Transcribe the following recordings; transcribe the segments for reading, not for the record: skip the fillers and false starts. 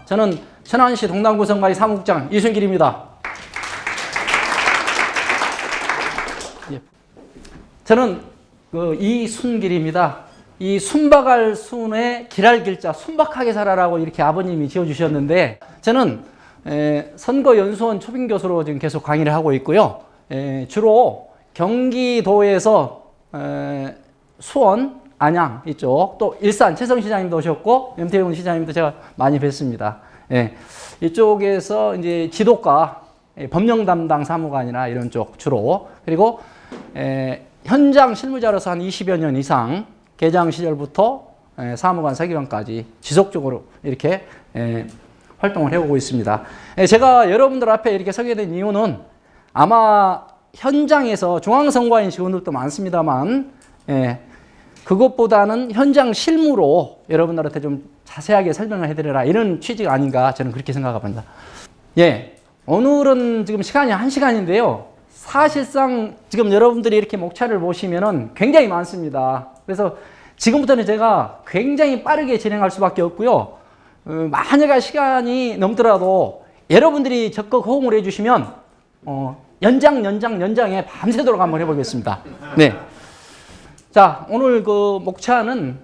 저는 천안시 동남구 선거의 사무국장 이순길입니다. 예. 저는 이순길입니다. 이 순박할 순에 길할 길자 순박하게 살아라고 이렇게 아버님이 지어주셨는데, 저는 선거연수원 초빙교수로 지금 계속 강의를 하고 있고요. 주로 경기도에서 수원, 안양 이쪽, 또 일산 최성 시장님도 오셨고 염태용 시장님도 제가 많이 뵀습니다. 이쪽에서 이제 지도과, 법령 담당 사무관이나 이런 쪽 주로, 그리고 현장 실무자로서 한 20여 년 이상 개장 시절부터 사무관, 서기관까지 지속적으로 이렇게 활동을 해오고 있습니다. 제가 여러분들 앞에 이렇게 서게 된 이유는 아마 현장에서 중앙선거인 직원들도 많습니다만, 그것보다는 현장 실무로 여러분들한테 좀 자세하게 설명을 해드려라, 이런 취지가 아닌가 저는 그렇게 생각합니다. 오늘은 지금 시간이 1시간인데요. 사실상 지금 여러분들이 이렇게 목차를 보시면은 굉장히 많습니다. 그래서 지금부터는 제가 굉장히 빠르게 진행할 수밖에 없고요. 만약에 시간이 넘더라도 여러분들이 적극 호응을 해주시면 연장에 밤새도록 한번 해보겠습니다. 네. 자, 오늘 그 목차는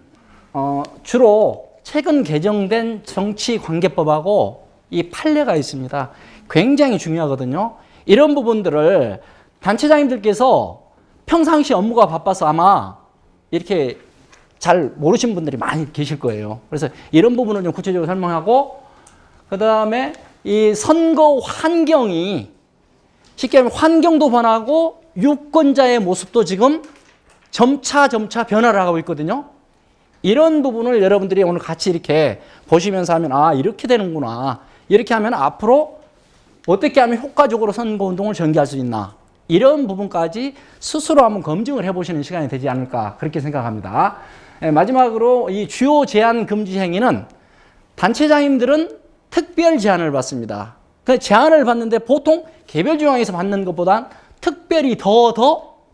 주로 최근 개정된 정치관계법하고 이 판례가 있습니다. 굉장히 중요하거든요. 이런 부분들을 단체장님들께서 평상시 업무가 바빠서 아마 이렇게 잘 모르신 분들이 많이 계실 거예요. 그래서 이런 부분을 좀 구체적으로 설명하고, 그 다음에 이 선거 환경이, 쉽게 하면 환경도 변하고 유권자의 모습도 지금 점차 변화를 하고 있거든요. 이런 부분을 여러분들이 오늘 같이 이렇게 보시면서 하면, 아, 이렇게 되는구나. 이렇게 하면 앞으로 어떻게 하면 효과적으로 선거운동을 전개할 수 있나. 이런 부분까지 스스로 한번 검증을 해보시는 시간이 되지 않을까, 그렇게 생각합니다. 마지막으로 이 주요 제한 금지 행위는 단체장님들은 특별 제한을 받습니다. 그 제한을 받는데 보통 개별 조항에서 받는 것보다 특별히 더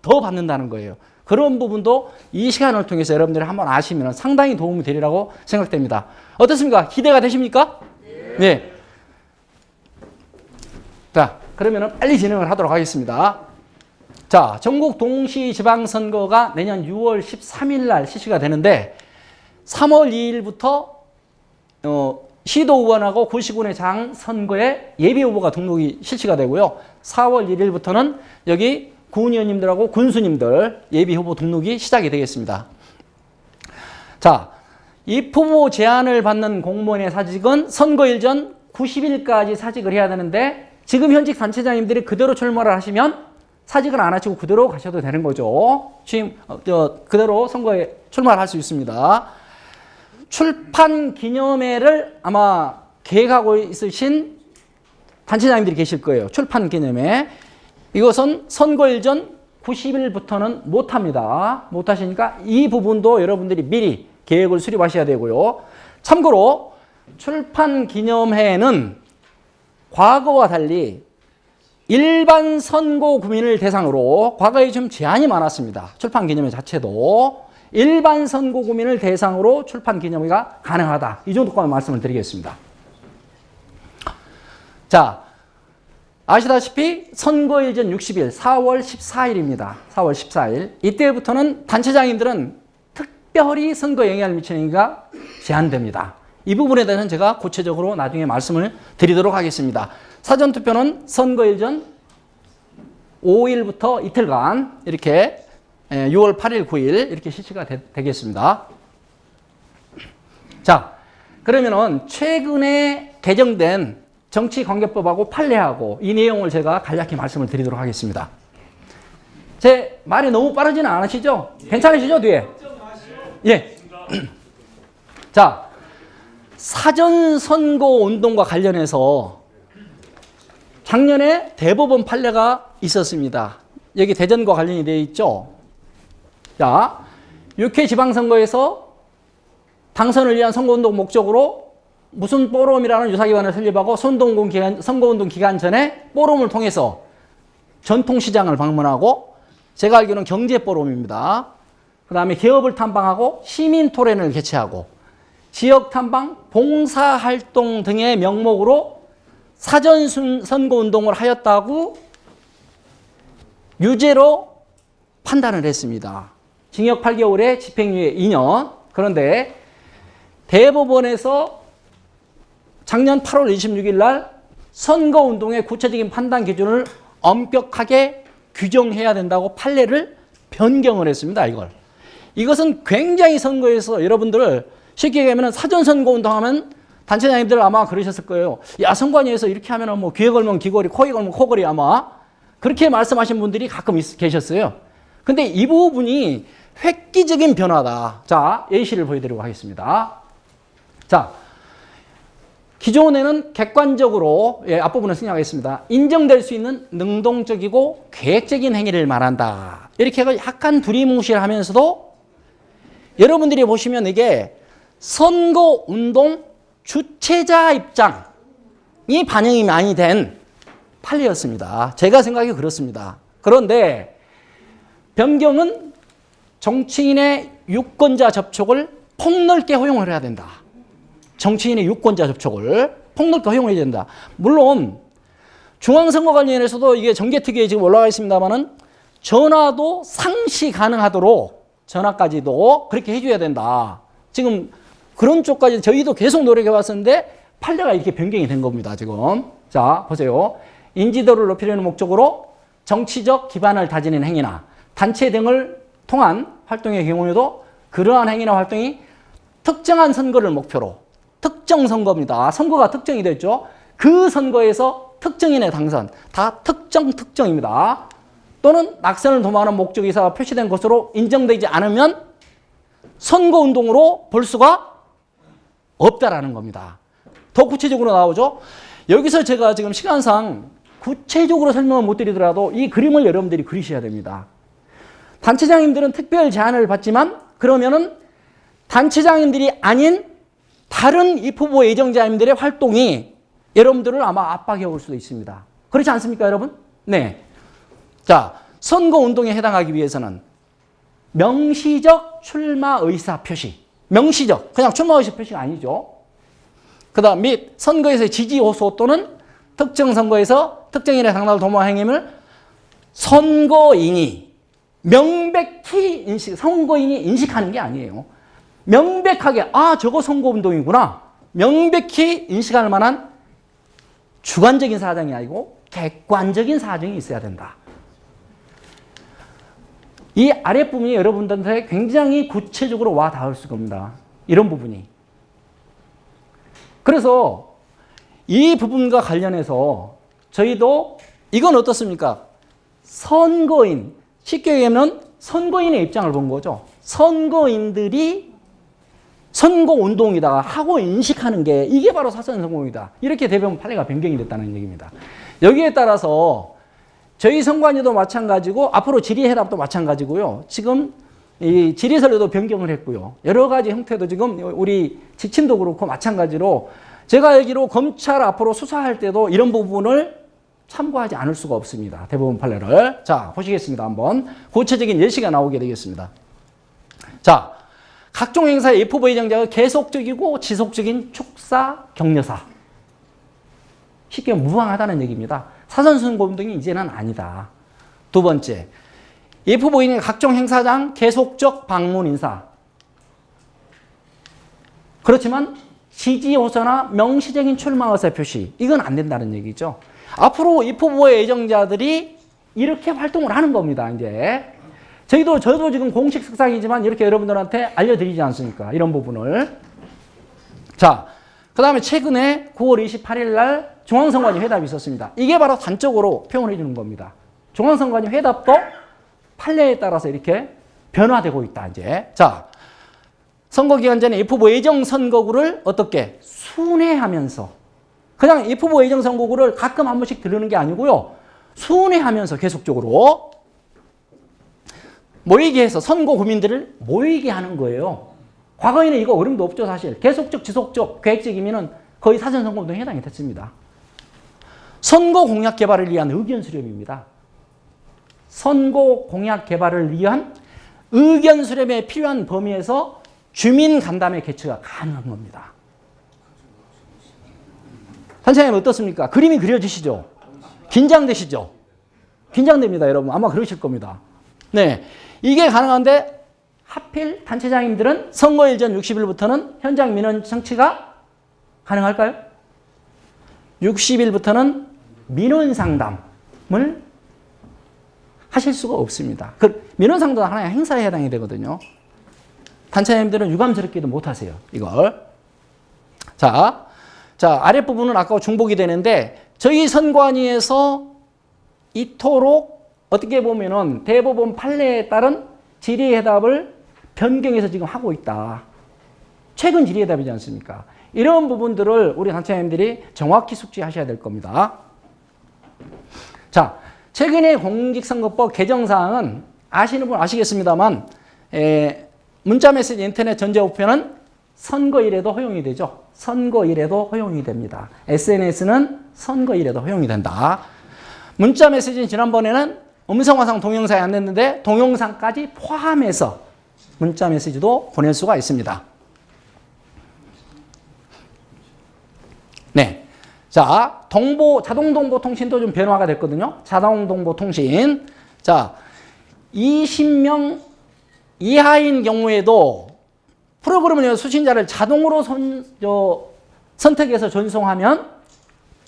받는다는 거예요. 그런 부분도 이 시간을 통해서 여러분들이 한번 아시면 상당히 도움이 되리라고 생각됩니다. 어떻습니까? 기대가 되십니까? 네. 자, 그러면 빨리 진행을 하도록 하겠습니다. 자, 전국 동시 지방선거가 내년 6월 13일 날 실시가 되는데, 3월 2일부터 시도의원하고 구시군의 장 선거에 예비후보가 등록이 실시가 되고요. 4월 1일부터는 여기 군의원님들하고 군수님들 예비후보 등록이 시작이 되겠습니다. 자, 입후보 제안을 받는 공무원의 사직은 선거일 전 90일까지 사직을 해야 되는데, 지금 현직 단체장님들이 그대로 출마를 하시면 사직은 안 하시고 그대로 가셔도 되는 거죠. 지금 그대로 선거에 출마를 할 수 있습니다. 출판 기념회를 아마 계획하고 있으신 단체장님들이 계실 거예요. 출판 기념회. 이것은 선거일 전 90일부터는 못합니다. 못하시니까 이 부분도 여러분들이 미리 계획을 수립하셔야 되고요. 참고로 출판 기념회는 과거와 달리 일반 선고 구민을 대상으로, 과거에 좀 제한이 많았습니다. 출판 기념회 자체도 일반 선고 구민을 대상으로 출판 기념회가 가능하다. 이 정도까지 말씀을 드리겠습니다. 자, 아시다시피 선거일 전 60일 4월 14일입니다. 4월 14일. 이때부터는 단체장님들은 특별히 선거에 영향을 미치는 행위가 제한됩니다. 이 부분에 대해서는 제가 구체적으로 나중에 말씀을 드리도록 하겠습니다. 사전투표는 선거일 전 5일부터 이틀간 이렇게 6월 8일, 9일 이렇게 실시가 되겠습니다. 자, 그러면은 최근에 개정된 정치관계법하고 판례하고 이 내용을 제가 간략히 말씀을 드리도록 하겠습니다. 제 말이 너무 빠르지는 않으시죠? 괜찮으시죠, 뒤에? 예. 자, 사전선거운동과 관련해서 작년에 대법원 판례가 있었습니다. 여기 대전과 관련이 되어 있죠. 자, 6회 지방선거에서 당선을 위한 선거운동 목적으로 무슨 포럼이라는 유사기관을 설립하고 선거운동 기간 전에 포럼을 통해서 전통시장을 방문하고, 제가 알기로는 경제포럼입니다. 그 다음에 기업을 탐방하고 시민토론을 개최하고, 지역탐방, 봉사활동 등의 명목으로 사전선거운동을 하였다고 유죄로 판단을 했습니다. 징역 8개월에 집행유예 2년. 그런데 대법원에서 작년 8월 26일 날 선거운동의 구체적인 판단 기준을 엄격하게 규정해야 된다고 판례를 변경을 했습니다. 이것은 굉장히 선거에서 여러분들 쉽게 얘기하면 사전선거운동 하면 단체장님들 아마 그러셨을 거예요. 야, 선관위에서 이렇게 하면 뭐 귀에 걸면 귀걸이, 코에 걸면 코걸이 아마 그렇게 말씀하신 분들이 가끔 계셨어요. 근데 이 부분이 획기적인 변화다. 자, 예시를 보여드리도록 하겠습니다. 자, 기존에는 객관적으로, 앞부분을 생략하겠습니다. 인정될 수 있는 능동적이고 계획적인 행위를 말한다. 이렇게 해서 약간 두리뭉실하면서도 여러분들이 보시면 이게 선거운동 주체자 입장이 반영이 많이 된 판례였습니다. 제가 생각이 그렇습니다. 그런데 변경은 정치인의 유권자 접촉을 폭넓게 허용을 해야 된다. 정치인의 유권자 접촉을 폭넓게 허용해야 된다. 물론 중앙선거관리위원회에서도 이게 정개특위에 지금 올라가 있습니다만은 전화도 상시 가능하도록 전화까지도 그렇게 해줘야 된다. 지금 그런 쪽까지 저희도 계속 노력해 왔었는데 판례가 이렇게 변경이 된 겁니다. 지금 자 보세요. 인지도를 높이려는 목적으로 정치적 기반을 다지는 행위나 단체 등을 통한 활동의 경우에도 그러한 행위나 활동이 특정한 선거를 목표로 특정 선거입니다. 선거가 특정이 됐죠. 그 선거에서 특정인의 당선 다 특정입니다. 또는 낙선을 도모하는 목적 의사가 표시된 것으로 인정되지 않으면 선거운동으로 볼 수가 없다라는 겁니다. 더 구체적으로 나오죠. 여기서 제가 지금 시간상 구체적으로 설명을 못 드리더라도 이 그림을 여러분들이 그리셔야 됩니다. 단체장님들은 특별 제한을 받지만 그러면은 단체장님들이 아닌 다른 입후보 예정자님들의 활동이 여러분들을 아마 압박해 올 수도 있습니다. 그렇지 않습니까, 여러분? 네. 자, 선거운동에 해당하기 위해서는 명시적 출마 의사 표시. 명시적. 그냥 출마 의사 표시가 아니죠. 그 다음 및 선거에서의 지지 호소 또는 특정 선거에서 특정인의 당락을 도모한 행위를 선거인이 명백히 선거인이 인식하는 게 아니에요. 명백하게 저거 선거운동이구나. 명백히 인식할 만한 주관적인 사정이 아니고 객관적인 사정이 있어야 된다. 이 아랫부분이 여러분들한테 굉장히 구체적으로 와 닿을 수가 없습니다. 이런 부분이. 그래서 이 부분과 관련해서 저희도 이건 어떻습니까? 선거인, 쉽게 얘기하면 선거인의 입장을 본 거죠. 선거인들이 선거운동이다 하고 인식하는 게 이게 바로 사전선거운동이다. 이렇게 대법원 판례가 변경이 됐다는 얘기입니다. 여기에 따라서 저희 선관위도 마찬가지고 앞으로 질의해답도 마찬가지고요. 지금 이 질의서류도 변경을 했고요. 여러 가지 형태도 지금 우리 지침도 그렇고 마찬가지로 제가 알기로 검찰 앞으로 수사할 때도 이런 부분을 참고하지 않을 수가 없습니다. 대법원 판례를. 자, 보시겠습니다. 한번. 구체적인 예시가 나오게 되겠습니다. 자, 각종 행사의 입후보 예정자가 계속적이고 지속적인 축사, 격려사. 쉽게 무방하다는 얘기입니다. 사전선거운동이 이제는 아니다. 두 번째, 입후보인의 각종 행사장 계속적 방문 인사. 그렇지만 지지 호소나 명시적인 출마 의사 표시. 이건 안 된다는 얘기죠. 앞으로 입후보의 예정자들이 이렇게 활동을 하는 겁니다. 이제 저도 지금 공식 석상이지만 이렇게 여러분들한테 알려드리지 않습니까? 이런 부분을. 자, 그 다음에 최근에 9월 28일 날 중앙선관위 회답이 있었습니다. 이게 바로 단적으로 표현해 주는 겁니다. 중앙선관위 회답도 판례에 따라서 이렇게 변화되고 있다. 이제 자, 선거 기간 전에 입후보 예정 선거구를 어떻게 순회하면서 그냥 입후보 예정 선거구를 가끔 한 번씩 들르는 게 아니고요. 순회하면서 계속적으로 모이게 해서 선거 구민들을 모이게 하는 거예요. 과거에는 이거 어림도 없죠, 사실. 계속적, 지속적, 계획적이면은 거의 사전선거운동에 해당이 됐습니다. 선거 공약 개발을 위한 의견 수렴입니다. 선거 공약 개발을 위한 의견 수렴에 필요한 범위에서 주민 간담회 개최가 가능한 겁니다. 단체장님 어떻습니까? 그림이 그려지시죠? 긴장되시죠? 긴장됩니다, 여러분. 아마 그러실 겁니다. 네. 이게 가능한데 하필 단체장님들은 선거일 전 60일부터는 현장 민원 청취가 가능할까요? 60일부터는 민원 상담을 하실 수가 없습니다. 그 민원 상담은 하나의 행사에 해당이 되거든요. 단체장님들은 유감스럽게도 못 하세요, 이걸. 자, 아랫부분은 아까 중복이 되는데 저희 선관위에서 이토록 어떻게 보면은 대법원 판례에 따른 질의해답을 변경해서 지금 하고 있다. 최근 질의해답이지 않습니까? 이런 부분들을 우리 단체장님들이 정확히 숙지하셔야 될 겁니다. 자, 최근에 공직선거법 개정사항은 아시는 분 아시겠습니다만 문자메시지 인터넷 전자우편은 선거일에도 허용이 되죠. 선거일에도 허용이 됩니다. SNS는 선거일에도 허용이 된다. 문자메시지는 지난번에는 음성화상 동영상이 안 됐는데 동영상까지 포함해서 문자메시지도 보낼 수가 있습니다. 네. 자, 자동동보통신도 좀 변화가 됐거든요. 자동동보통신. 자, 20명 이하인 경우에도 프로그램을 수신자를 자동으로 선택해서 전송하면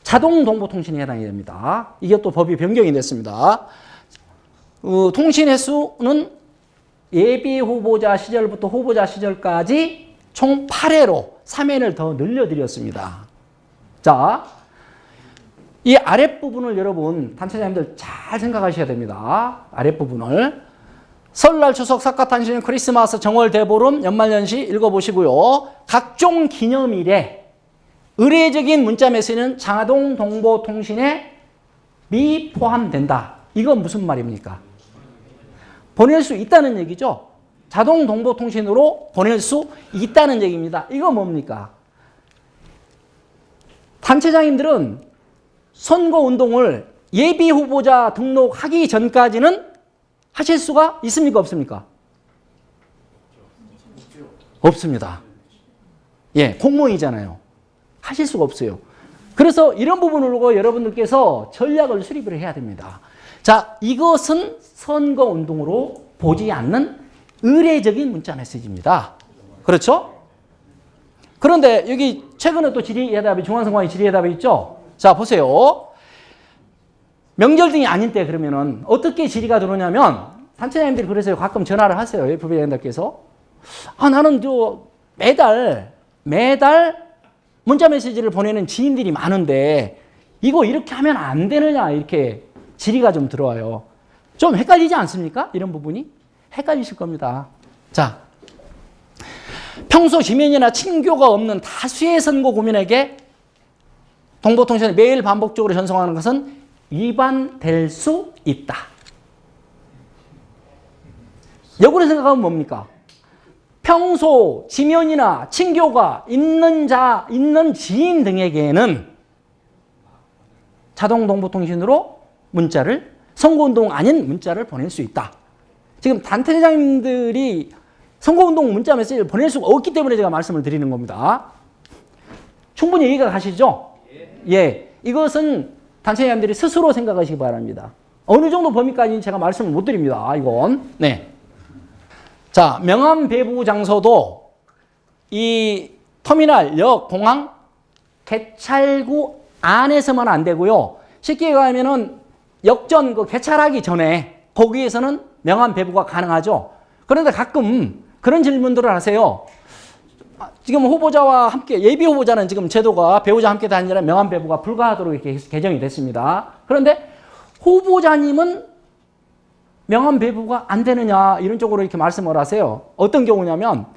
자동동보통신에 해당이 됩니다. 이게 또 법이 변경이 됐습니다. 통신 횟수는 예비 후보자 시절부터 후보자 시절까지 총 8회로 3회를 더 늘려드렸습니다. 자, 이 아랫부분을 여러분 단체장님들 잘 생각하셔야 됩니다. 아랫부분을. 설날, 추석, 사카탄신, 크리스마스, 정월, 대보름, 연말연시 읽어보시고요. 각종 기념일에 의례적인 문자메시지는 자동동보통신에 미포함된다. 이건 무슨 말입니까? 보낼 수 있다는 얘기죠. 자동동보통신으로 보낼 수 있다는 얘기입니다. 이거 뭡니까? 단체장님들은 선거운동을 예비후보자 등록하기 전까지는 하실 수가 있습니까? 없습니까? 없습니다. 예, 공무원이잖아요. 하실 수가 없어요. 그래서 이런 부분을 보고 여러분들께서 전략을 수립을 해야 됩니다. 자, 이것은 선거운동으로 보지 않는 의례적인 문자메시지입니다. 그렇죠? 그런데 여기 최근에 또 질의해답이 중앙선관위 질의해답이 있죠? 자, 보세요. 명절 등이 아닌 때 그러면은 어떻게 질의가 들어오냐면 단체장님들이 그래서 가끔 전화를 하세요. FBA님들께서. 나는 매달 문자메시지를 보내는 지인들이 많은데 이거 이렇게 하면 안 되느냐 이렇게 질의가 좀 들어와요. 좀 헷갈리지 않습니까? 이런 부분이 헷갈리실 겁니다. 자, 평소 지면이나 친교가 없는 다수의 선거구민에게 동보통신을 매일 반복적으로 전송하는 것은 위반될 수 있다. 역으로 생각하면 뭡니까? 평소 지면이나 친교가 있는 지인 등에게는 자동동보통신으로 문자를, 선거운동 아닌 문자를 보낼 수 있다. 지금 단체장님들이 선거운동 문자 메시지를 보낼 수가 없기 때문에 제가 말씀을 드리는 겁니다. 충분히 이해가 가시죠? 예. 이것은 단체장님들이 스스로 생각하시기 바랍니다. 어느 정도 범위까지는 제가 말씀을 못 드립니다. 이건. 네. 자, 명함 배부 장소도 이 터미널, 역, 공항, 개찰구 안에서만 안 되고요. 쉽게 가면은 역전 개찰하기 전에 거기에서는 명함 배부가 가능하죠. 그런데 가끔 그런 질문들을 하세요. 지금 후보자와 함께, 예비 후보자는 지금 제도가 배우자와 함께 다니는 명함 배부가 불가하도록 이렇게 개정이 됐습니다. 그런데 후보자님은 명함 배부가 안 되느냐 이런 쪽으로 이렇게 말씀을 하세요. 어떤 경우냐면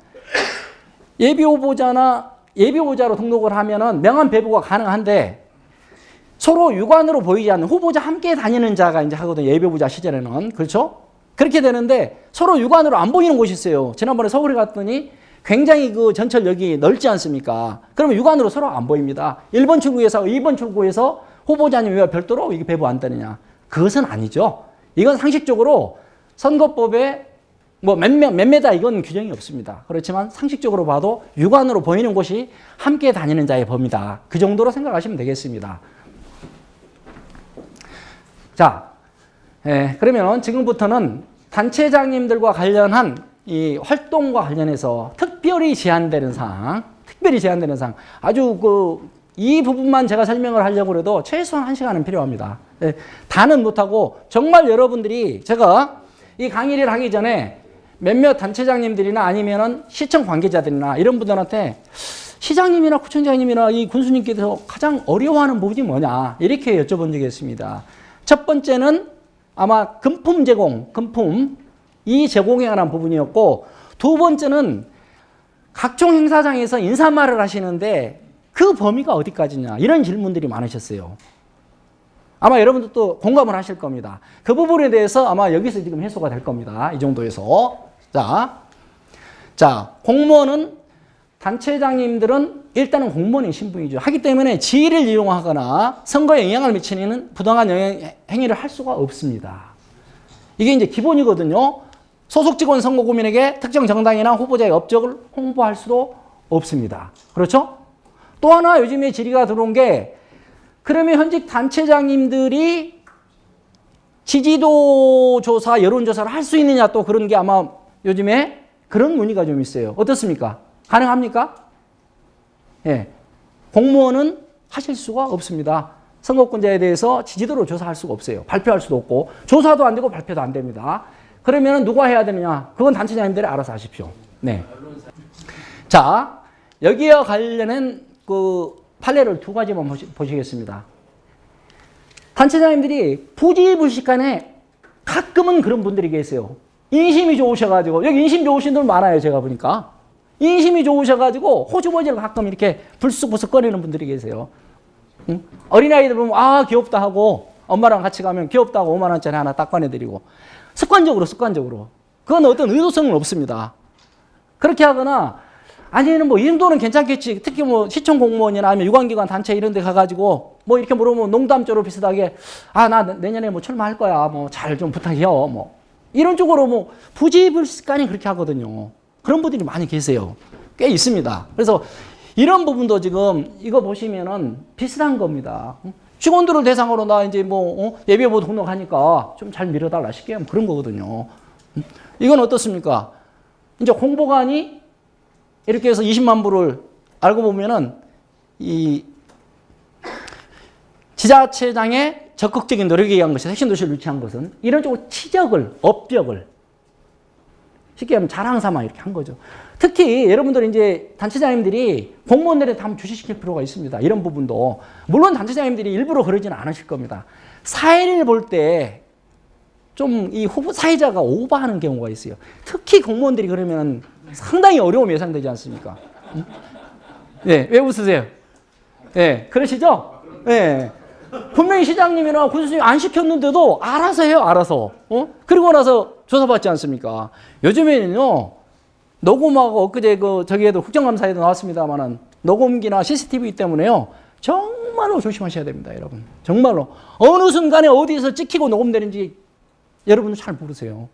예비 후보자로 등록을 하면은 명함 배부가 가능한데 서로 유관으로 보이지 않는 후보자 함께 다니는 자가 이제 하거든요. 예비 후보자 시절에는. 그렇죠? 그렇게 되는데 서로 유관으로 안 보이는 곳이 있어요. 지난번에 서울에 갔더니 굉장히 그 전철역이 넓지 않습니까? 그러면 유관으로 서로 안 보입니다. 1번 출구에서 2번 출구에서 후보자님 왜 별도로 이게 배부 안 되느냐? 그것은 아니죠. 이건 상식적으로 선거법에 뭐 몇 메다 이건 규정이 없습니다. 그렇지만 상식적으로 봐도 육안으로 보이는 곳이 함께 다니는 자의 범위다. 그 정도로 생각하시면 되겠습니다. 자, 그러면 지금부터는 단체장님들과 관련한 이 활동과 관련해서 특별히 제한되는 사항, 아주 이 부분만 제가 설명을 하려고 해도 최소한 1시간은 필요합니다. 다는 못하고 정말 여러분들이 제가 이 강의를 하기 전에 몇몇 단체장님들이나 아니면은 시청 관계자들이나 이런 분들한테 시장님이나 구청장님이나 이 군수님께서 가장 어려워하는 부분이 뭐냐 이렇게 여쭤본 적이 있습니다. 첫 번째는 아마 금품 이 제공에 관한 부분이었고, 두 번째는 각종 행사장에서 인사말을 하시는데 그 범위가 어디까지냐 이런 질문들이 많으셨어요. 아마 여러분들도 공감을 하실 겁니다. 그 부분에 대해서 아마 여기서 지금 해소가 될 겁니다. 이 정도에서. 자, 공무원은 단체장님들은 일단은 공무원의 신분이죠. 하기 때문에 지위를 이용하거나 선거에 영향을 미치는 부당한 행위를 할 수가 없습니다. 이게 이제 기본이거든요. 소속 직원 선거구민에게 특정 정당이나 후보자의 업적을 홍보할 수도 없습니다. 그렇죠? 또 하나 요즘에 질의가 들어온 게, 그러면 현직 단체장님들이 지지도 조사, 여론조사를 할 수 있느냐, 또 그런 게 아마 요즘에 그런 문의가 좀 있어요. 어떻습니까? 가능합니까? 예. 공무원은 하실 수가 없습니다. 선거권자에 대해서 지지도를 조사할 수가 없어요. 발표할 수도 없고, 조사도 안 되고 발표도 안 됩니다. 그러면 누가 해야 되느냐? 그건 단체장님들이 알아서 하십시오. 네. 자, 여기와 관련된 그 판례를 두 가지만 보시겠습니다. 단체장님들이 부지불식간에 가끔은 그런 분들이 계세요. 인심이 좋으셔가지고, 여기 인심 좋으신 분 많아요, 제가 보니까. 인심이 좋으셔가지고 호주머니를 가끔 이렇게 불쑥불쑥 꺼내는 분들이 계세요. 응? 어린아이들 보면 아 귀엽다 하고, 엄마랑 같이 가면 귀엽다고 5만 원짜리 하나 딱 꺼내드리고, 습관적으로 그건 어떤 의도성은 없습니다. 그렇게 하거나 아니면 뭐 이 정도는 괜찮겠지, 특히 뭐 시청 공무원이나 아니면 유관기관 단체 이런 데 가가지고 뭐 이렇게 물어보면 농담조로 비슷하게 아 나 내년에 뭐 출마할 거야, 뭐 잘 좀 부탁해요, 뭐 이런 쪽으로 뭐 부지불식간에 그렇게 하거든요. 그런 분들이 많이 계세요. 꽤 있습니다. 그래서 이런 부분도 지금 이거 보시면은 비슷한 겁니다. 직원들을 대상으로 나 이제 뭐 예비후보 등록하니까 좀 잘 밀어달라 쉽게 하면 그런 거거든요. 이건 어떻습니까? 이제 홍보관이 이렇게 해서 20만 부를 알고 보면은 이 지자체장의 적극적인 노력에 의한 것이 핵심도시를 유치한 것은 이런 쪽으로 업적을 쉽게 하면 자랑 삼아 이렇게 한 거죠. 특히 여러분들 이제 단체장님들이 공무원들한테 한번 주시시킬 필요가 있습니다. 이런 부분도. 물론 단체장님들이 일부러 그러지는 않으실 겁니다. 사회를 볼 때 좀 이 후보 사회자가 오버하는 경우가 있어요. 특히 공무원들이 그러면 상당히 어려움이 예상되지 않습니까? 네, 왜 웃으세요? 네, 그러시죠? 네. 분명히 시장님이나 군수님 안 시켰는데도 알아서 해요, 알아서. 그리고 나서 조사받지 않습니까? 요즘에는요, 녹음하고 엊그제 저기에도 국정감사에도 나왔습니다만은 녹음기나 CCTV 때문에요, 정말로 조심하셔야 됩니다, 여러분. 정말로. 어느 순간에 어디서 찍히고 녹음되는지 여러분은 잘 모르세요.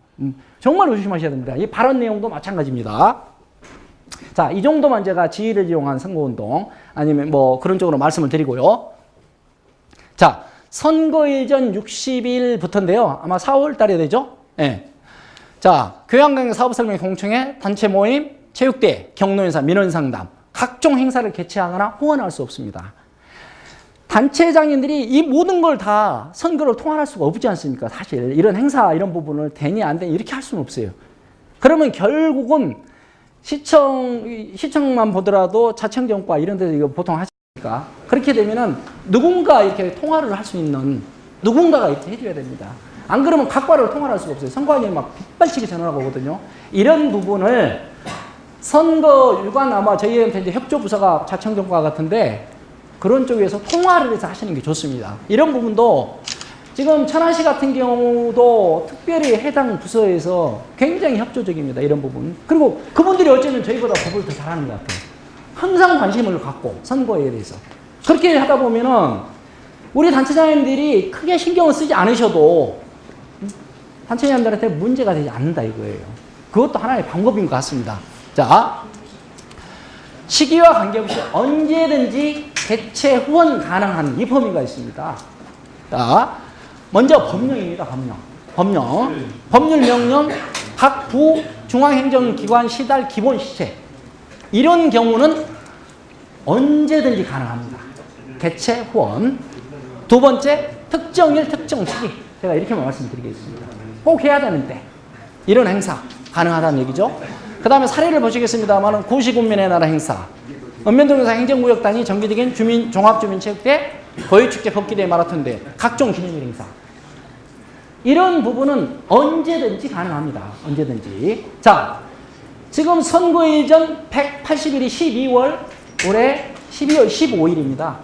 정말로 조심하셔야 됩니다. 이 발언 내용도 마찬가지입니다. 자, 이 정도만 제가 지위를 이용한 선거운동 아니면 뭐 그런 쪽으로 말씀을 드리고요. 자, 선거일 전 60일부터인데요. 아마 4월 달에 되죠? 예. 네. 자, 교양강의 사업설명 공청회, 단체 모임, 체육대회, 경로행사, 민원상담, 각종 행사를 개최하거나 후원할 수 없습니다. 단체장님들이 이 모든 걸 다 선거를 통할할 수가 없지 않습니까? 사실 이런 행사 이런 부분을 되니 안 되니 이렇게 할 수는 없어요. 그러면 결국은 시청만 보더라도 자청정과 이런 데서 이거 보통 하시니까 그렇게 되면은 누군가 이렇게 통화를 할 수 있는 누군가가 이렇게 해줘야 됩니다. 안 그러면 각과를 통화를 할 수가 없어요. 선관위에 막 빗발치게 전화가 오거든요. 이런 부분을 선거 유관 아마 저희한테 이제 협조부서가 자청정과 같은데 그런 쪽에서 통화를 해서 하시는 게 좋습니다. 이런 부분도 지금 천안시 같은 경우도 특별히 해당 부서에서 굉장히 협조적입니다. 이런 부분. 그리고 그분들이 어쩌면 저희보다 법을 더 잘하는 것 같아요. 항상 관심을 갖고 선거에 대해서. 그렇게 하다 보면은 우리 단체장님들이 크게 신경을 쓰지 않으셔도 단체장님들한테 문제가 되지 않는다 이거예요. 그것도 하나의 방법인 것 같습니다. 자, 시기와 관계없이 언제든지 개최 후원 가능한 이 범위가 있습니다. 자, 먼저 법령입니다. 법률 명령, 각 부 중앙행정기관 시달 기본 시책. 이런 경우는 언제든지 가능합니다. 개최 후원. 두 번째, 특정일, 특정 시기. 제가 이렇게만 말씀드리겠습니다. 꼭 해야 되는데 이런 행사 가능하다는 얘기죠. 그 다음에 사례를 보시겠습니다만 고시군민의 나라 행사, 읍면동영상 행정구역단위 정기적인 주민 종합주민체육대, 거위축제, 법기대, 마라톤대, 각종 기념일 행사. 이런 부분은 언제든지 가능합니다. 언제든지. 자, 지금 선거일 전 180일이 12월, 올해 12월 15일입니다.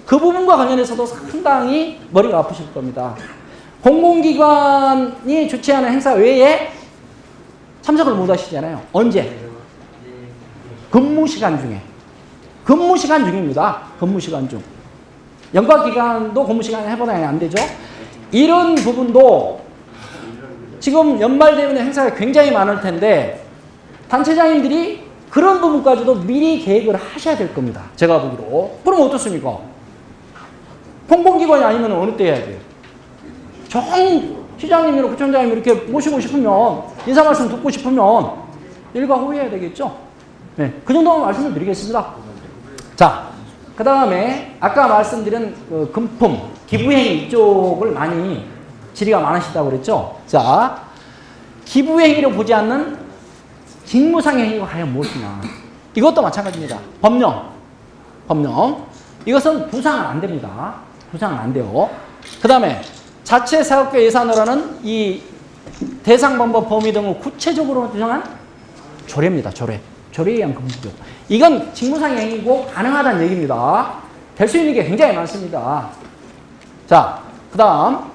그 부분과 관련해서도 상당히 머리가 아프실 겁니다. 공공기관이 주최하는 행사 외에 참석을 못 하시잖아요. 언제? 근무시간 중에. 근무시간 중입니다. 근무시간 중. 연가기간도 근무시간에 해보면 안 되죠. 이런 부분도 지금 연말 되면 행사가 굉장히 많을 텐데 단체장님들이 그런 부분까지도 미리 계획을 하셔야 될 겁니다. 제가 보기로. 그럼 어떻습니까? 공공기관이 아니면 어느 때 해야 돼요? 정 시장님이나 구청장님 이렇게 모시고 싶으면, 인사 말씀 듣고 싶으면 일과 후 해야 되겠죠? 네, 그 정도만 말씀을 드리겠습니다. 자, 그 다음에 아까 말씀드린 그 금품, 기부행위 이쪽을 많이 질의가 많으시다고 그랬죠? 자, 기부행위로 보지 않는 직무상의 행위가 과연 무엇이냐. 이것도 마찬가지입니다. 법령. 이것은 부상은 안 됩니다. 부상은 안 돼요. 그 다음에 자체 사업계 예산으로 하는 이 대상 방법 범위 등을 구체적으로 규정한 조례입니다. 조례에 의한 금지죠. 이건 직무상의 행위고 가능하다는 얘기입니다. 될 수 있는 게 굉장히 많습니다. 자, 그 다음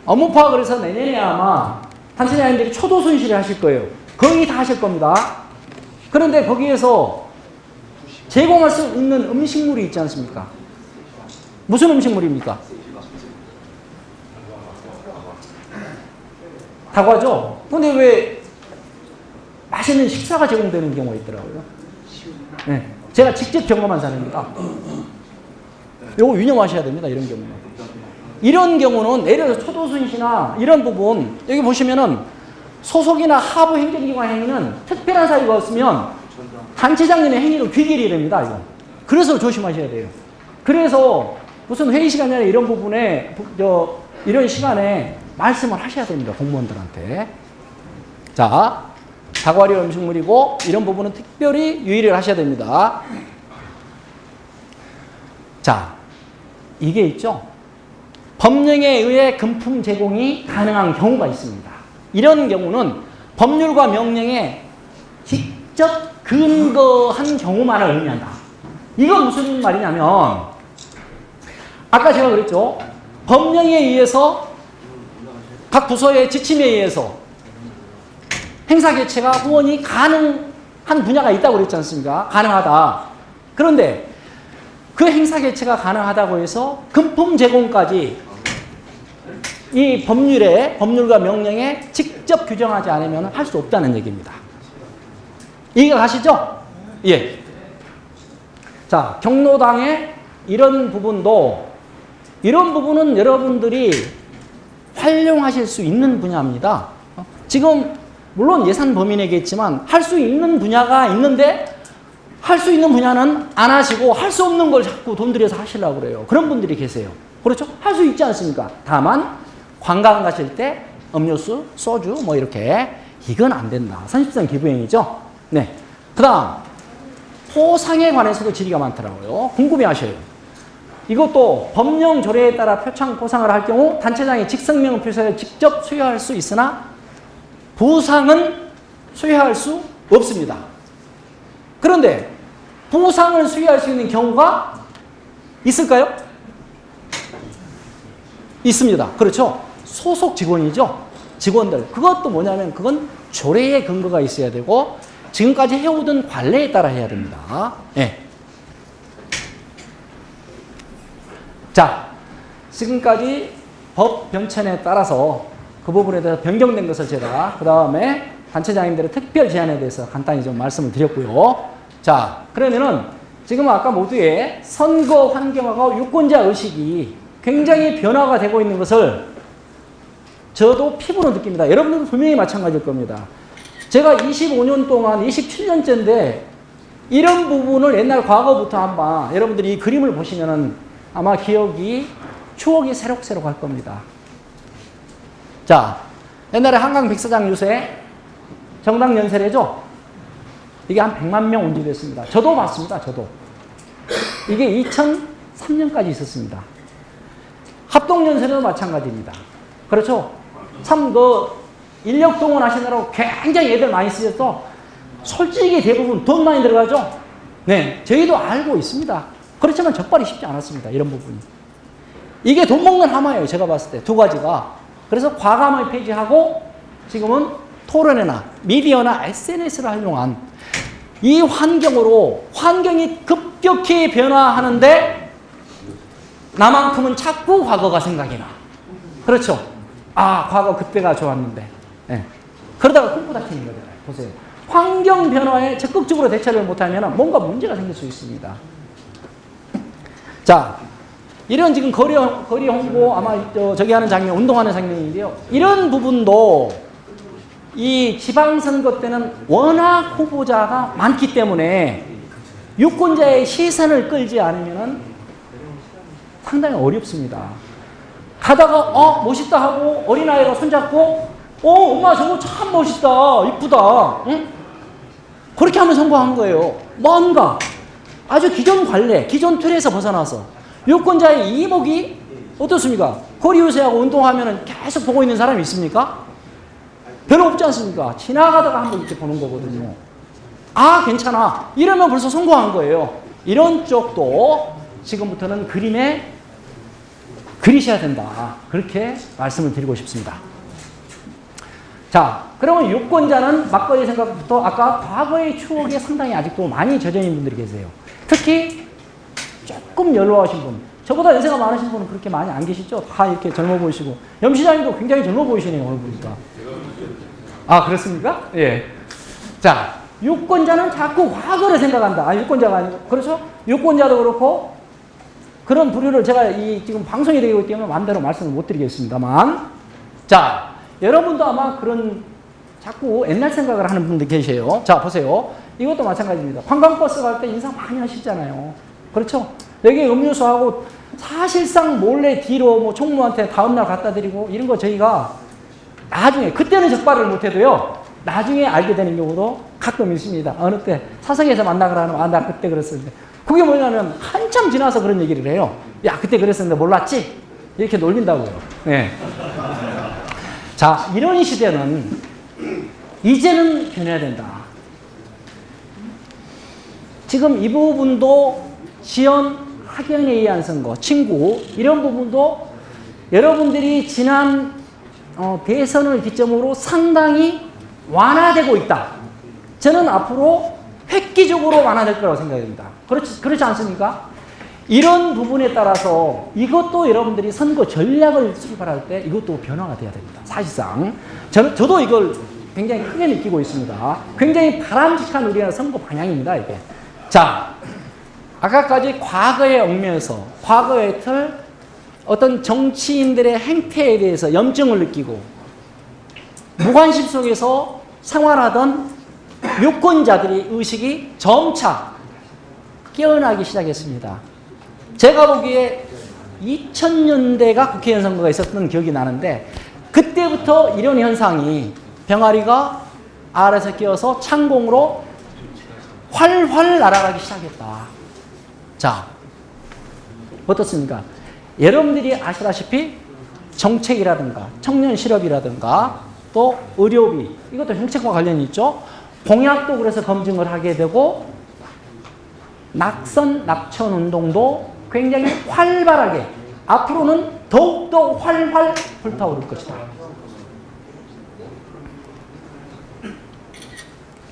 업무 파악을 해서 내년에 아마 단체장님들이 초도 손실을 하실 거예요. 거의 다 하실 겁니다. 그런데 거기에서 제공할 수 있는 음식물이 있지 않습니까? 무슨 음식물입니까? 다과죠? 근데 왜 맛있는 식사가 제공되는 경우가 있더라고요. 네, 제가 직접 경험한 사례입니다. 요거 유념하셔야 됩니다. 이런 경우는. 이런 경우는 예를 들어서 초도순시나 이런 부분, 여기 보시면은 소속이나 하부 행정기관 행위는 특별한 사유가 없으면 단체장님의 행위로 귀결이 됩니다. 이거. 그래서 조심하셔야 돼요. 그래서 무슨 회의 시간이 아니라 이런 부분에, 이런 시간에 말씀을 하셔야 됩니다. 공무원들한테. 자, 다과류 음식물이고 이런 부분은 특별히 유의를 하셔야 됩니다. 자, 이게 있죠. 법령에 의해 금품 제공이 가능한 경우가 있습니다. 이런 경우는 법률과 명령에 직접 근거한 경우만을 의미한다. 이건 무슨 말이냐면 아까 제가 그랬죠. 법령에 의해서 각 부서의 지침에 의해서 행사 개최가 후원이 가능한 분야가 있다고 그랬지 않습니까? 가능하다. 그런데 그 행사 개최가 가능하다고 해서 금품 제공까지 이 법률과 명령에 직접 규정하지 않으면 할 수 없다는 얘기입니다. 이해가 가시죠? 예. 자, 경로당의 이런 부분은 여러분들이 활용하실 수 있는 분야입니다. 지금 물론 예산 범위 내겠지만 할 수 있는 분야가 있는데 할 수 있는 분야는 안 하시고 할 수 없는 걸 자꾸 돈 들여서 하시려고 그래요. 그런 분들이 계세요. 그렇죠? 할 수 있지 않습니까? 다만 관광 가실 때 음료수, 소주 뭐 이렇게 이건 안 된다. 선십성 기부행위죠. 네. 그 다음 포상에 관해서도 질의가 많더라고요. 궁금해하셔요. 이것도 법령 조례에 따라 표창 포상을 할 경우 단체장이 직성명 표시를 직접 수여할 수 있으나 부상은 수여할 수 없습니다. 그런데 부상을 수여할 수 있는 경우가 있을까요? 있습니다. 그렇죠? 소속 직원이죠. 직원들. 그것도 뭐냐면 그건 조례의 근거가 있어야 되고 지금까지 해오던 관례에 따라 해야 됩니다. 네. 자, 지금까지 법 변천에 따라서 그 부분에 대해서 변경된 것을 제가 그 다음에 단체장님들의 특별 제안에 대해서 간단히 좀 말씀을 드렸고요. 자, 그러면은 지금 아까 모두의 선거 환경하고 유권자 의식이 굉장히 변화가 되고 있는 것을 저도 피부로 느낍니다. 여러분들도 분명히 마찬가지일 겁니다. 제가 25년 동안 27년째인데 이런 부분을 옛날 과거부터 한번 여러분들이 이 그림을 보시면은 아마 추억이 새록새록 할 겁니다. 자, 옛날에 한강 백사장 유세 정당 연설회죠? 이게 한 100만 명 운집했습니다. 저도 봤습니다. 저도. 이게 2003년까지 있었습니다. 합동연설도 마찬가지입니다. 그렇죠? 참 인력 동원하시느라고 굉장히 애들 많이 쓰셔서 솔직히 대부분 돈 많이 들어가죠? 네. 저희도 알고 있습니다. 그렇지만 적발이 쉽지 않았습니다. 이런 부분이. 이게 돈 먹는 하마예요. 제가 봤을 때. 두 가지가. 그래서 과감하게 폐지하고 지금은 토론회나 미디어나 SNS를 활용한 이 환경이 급격히 변화하는데 나만큼은 자꾸 과거가 생각이 나. 그렇죠? 아, 과거 그때가 좋았는데. 네. 그러다가 꿈꾸다키는 거잖아요. 보세요. 환경 변화에 적극적으로 대처를 못하면 뭔가 문제가 생길 수 있습니다. 자, 이런 지금 거리 홍보 아마 저기 하는 장면, 운동하는 장면인데요. 이런 부분도 이 지방선거 때는 워낙 후보자가 많기 때문에 유권자의 시선을 끌지 않으면 상당히 어렵습니다. 가다가 멋있다 하고 어린아이가 손잡고 엄마 저거 참 멋있다 이쁘다 응? 그렇게 하면 성공한 거예요. 뭔가 아주 기존 관례 기존 틀에서 벗어나서 유권자의 이목이 어떻습니까? 거리 유세하고 운동하면 계속 보고 있는 사람이 있습니까? 별로 없지 않습니까? 지나가다가 한번 이렇게 보는 거거든요. 아, 괜찮아. 이러면 벌써 성공한 거예요. 이런 쪽도 지금부터는 그림에 그리셔야 된다. 그렇게 말씀을 드리고 싶습니다. 자, 그러면 유권자는 막걸리 생각부터 아까 과거의 추억에 상당히 아직도 많이 젖어있는 분들이 계세요. 특히 조금 연로하신 분. 저보다 연세가 많으신 분은 그렇게 많이 안 계시죠? 다 이렇게 젊어 보이시고. 염시장님도 굉장히 젊어 보이시네요, 오늘 보니까. 아, 그렇습니까? 예. 자, 유권자는 자꾸 과거를 생각한다. 아, 유권자가 아니고. 그렇죠? 유권자도 그렇고, 그런 부류를 제가 지금 방송이 되고 있기 때문에 마음대로 말씀을 못 드리겠습니다만. 자, 여러분도 아마 그런 자꾸 옛날 생각을 하는 분들 계세요. 자, 보세요. 이것도 마찬가지입니다. 관광버스 갈 때 인사 많이 하시잖아요. 그렇죠? 여기 음료수하고 사실상 몰래 뒤로 뭐 총무한테 다음날 갖다 드리고 이런 거 저희가 나중에, 그때는 적발을 못 해도요, 나중에 알게 되는 경우도 가끔 있습니다. 어느 때 사석에서 만나거나 하면, 아, 나 그때 그랬었는데. 그게 뭐냐면, 한참 지나서 그런 얘기를 해요. 야, 그때 그랬었는데 몰랐지? 이렇게 놀린다고요. 네. 자, 이런 시대는, 이제는 변해야 된다. 지금 이 부분도 지연, 학연에 의한 선거, 친구, 이런 부분도 여러분들이 지난 대선을 기점으로 상당히 완화되고 있다. 저는 앞으로 획기적으로 완화될 거라고 생각합니다. 그렇지 않습니까? 이런 부분에 따라서 이것도 여러분들이 선거 전략을 수립할 때 이것도 변화가 돼야 됩니다. 사실상. 저도 이걸 굉장히 크게 느끼고 있습니다. 굉장히 바람직한 우리나라 선거 방향입니다, 이게. 자, 아까까지 과거에 얽매여서, 과거의 틀, 어떤 정치인들의 행태에 대해서 염증을 느끼고 무관심 속에서 생활하던 유권자들의 의식이 점차 깨어나기 시작했습니다. 제가 보기에 2000년대가 국회의원 선거가 있었던 기억이 나는데 그때부터 이런 현상이 병아리가 알에서 끼어서 창공으로 활활 날아가기 시작했다. 자, 어떻습니까? 여러분들이 아시다시피 정책이라든가 청년 실업이라든가 또 의료비, 이것도 정책과 관련이 있죠. 공약도 그래서 검증을 하게 되고 낙천 운동도 굉장히 활발하게 앞으로는 더욱더 활활 불타오를 것이다.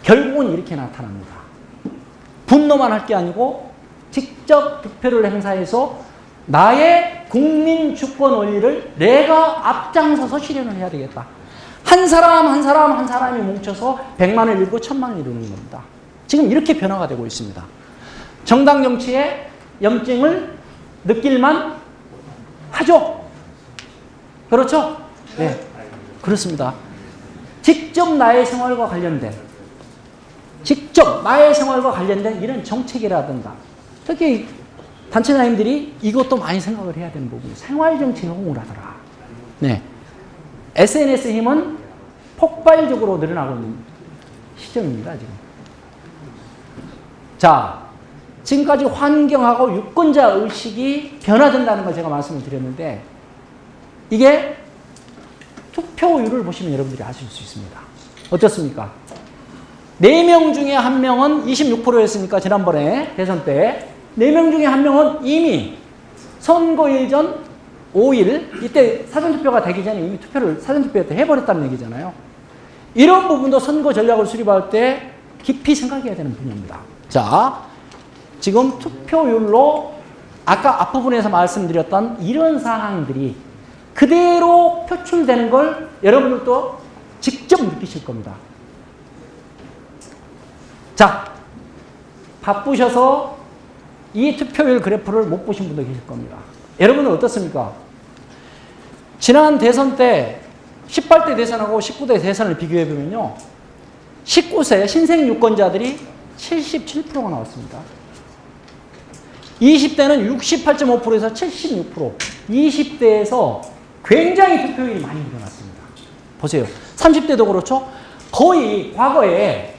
결국은 이렇게 나타납니다. 분노만 할 게 아니고 직접 득표를 행사해서 나의 국민 주권 원리를 내가 앞장서서 실현을 해야 되겠다. 한 사람 한 사람 한 사람이 뭉쳐서 100만을 이루고 1000만을 이루는 겁니다. 지금 이렇게 변화가 되고 있습니다. 정당 정치의 염증을 느낄만 하죠. 그렇죠? 네, 그렇습니다. 직접 나의 생활과 관련된 이런 정책이라든가 특히 단체장님들이 이것도 많이 생각을 해야 되는 부분이 생활정치에 호응을 하더라. 네. SNS 힘은 폭발적으로 늘어나고 있는 시점입니다, 지금. 자, 지금까지 환경하고 유권자 의식이 변화된다는 걸 제가 말씀을 드렸는데, 이게 투표율을 보시면 여러분들이 아실 수 있습니다. 어떻습니까? 4명 중에 1명은 26%였으니까, 지난번에 대선 때. 4명 중에 1명은 이미 선거일 전 5일, 이때 사전투표가 되기 전에 이미 투표를 사전투표 때 해버렸다는 얘기잖아요. 이런 부분도 선거 전략을 수립할 때 깊이 생각해야 되는 분야입니다. 자, 지금 투표율로 아까 앞부분에서 말씀드렸던 이런 사항들이 그대로 표출되는 걸 여러분들도 직접 느끼실 겁니다. 자, 바쁘셔서 이 투표율 그래프를 못 보신 분도 계실 겁니다. 여러분은 어떻습니까? 지난 대선 때 18대 대선하고 19대 대선을 비교해 보면요. 19세 신생 유권자들이 77%가 나왔습니다. 20대는 68.5%에서 76%, 20대에서 굉장히 투표율이 많이 일어났습니다. 보세요. 30대도 그렇죠. 거의 과거에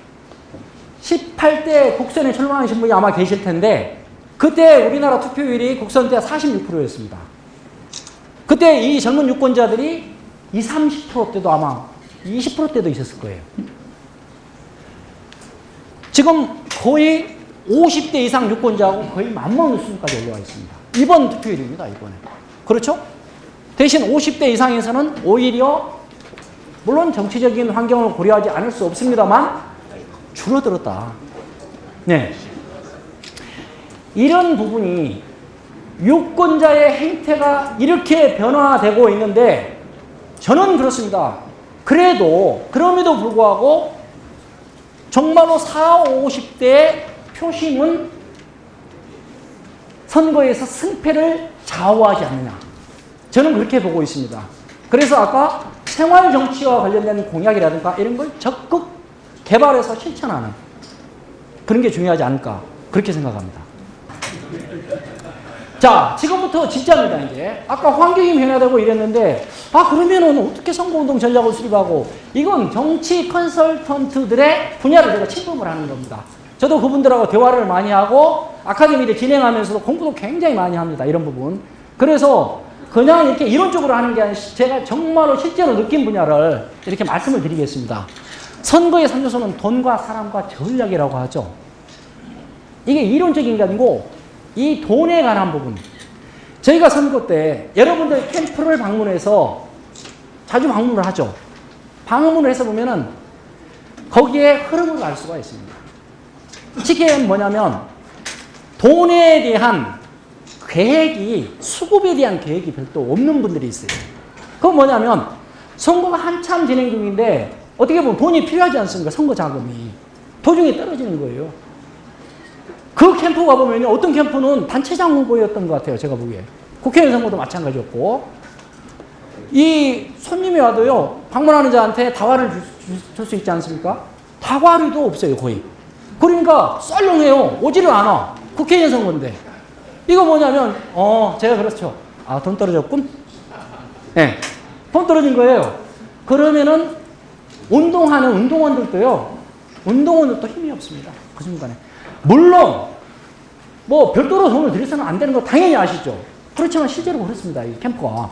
18대 국선에 출마하신 분이 아마 계실 텐데 그때 우리나라 투표율이 국선 때 46%였습니다. 그때 이 젊은 유권자들이 20, 30%대도 아마 20%대도 있었을 거예요. 지금 거의 50대 이상 유권자하고 거의 맞먹는 수준까지 올라와 있습니다. 이번 투표율입니다, 이번에. 그렇죠? 대신 50대 이상에서는 오히려 물론 정치적인 환경을 고려하지 않을 수 없습니다만 줄어들었다. 네. 이런 부분이 유권자의 행태가 이렇게 변화되고 있는데 저는 그렇습니다. 그럼에도 불구하고 정말로 40, 50대의 표심은 선거에서 승패를 좌우하지 않느냐. 저는 그렇게 보고 있습니다. 그래서 아까 생활정치와 관련된 공약이라든가 이런 걸 적극 개발해서 실천하는 그런 게 중요하지 않을까. 그렇게 생각합니다. 자, 지금부터 진짜입니다, 이제. 아까 환경이 변화되고 이랬는데, 그러면은 어떻게 선거운동 전략을 수립하고, 이건 정치 컨설턴트들의 분야를 제가 침범을 하는 겁니다. 저도 그분들하고 대화를 많이 하고, 아카데미를 진행하면서도 공부도 굉장히 많이 합니다, 이런 부분. 그래서 그냥 이렇게 이론적으로 하는 게 아니라 제가 정말로 실제로 느낀 분야를 이렇게 말씀을 드리겠습니다. 선거의 3요소는 돈과 사람과 전략이라고 하죠. 이게 이론적인 게 아니고, 이 돈에 관한 부분. 저희가 선거 때 여러분들 캠프를 방문해서 자주 방문을 하죠. 방문을 해서 보면은 거기에 흐름을 알 수가 있습니다. 이게 뭐냐면 돈에 대한 계획이, 수급에 대한 계획이 별도 없는 분들이 있어요. 그건 뭐냐면 선거가 한참 진행 중인데 어떻게 보면 돈이 필요하지 않습니까? 선거 자금이. 도중에 떨어지는 거예요. 그 캠프 가보면요. 어떤 캠프는 단체장 후보였던 것 같아요. 제가 보기에. 국회의원 선거도 마찬가지였고. 이 손님이 와도요. 방문하는 자한테 다과를 줄 수 있지 않습니까? 다과류도 없어요. 거의. 그러니까 썰렁해요. 오지를 않아. 국회의원 선거인데. 이거 뭐냐면 제가 그렇죠. 돈 떨어졌군? 네. 돈 떨어진 거예요. 그러면은 운동하는 운동원들도요. 운동원들도 힘이 없습니다. 그 순간에. 물론 뭐 별도로 돈을 들여서는 안 되는 거 당연히 아시죠. 그렇지만 실제로 그렇습니다. 이 캠프가.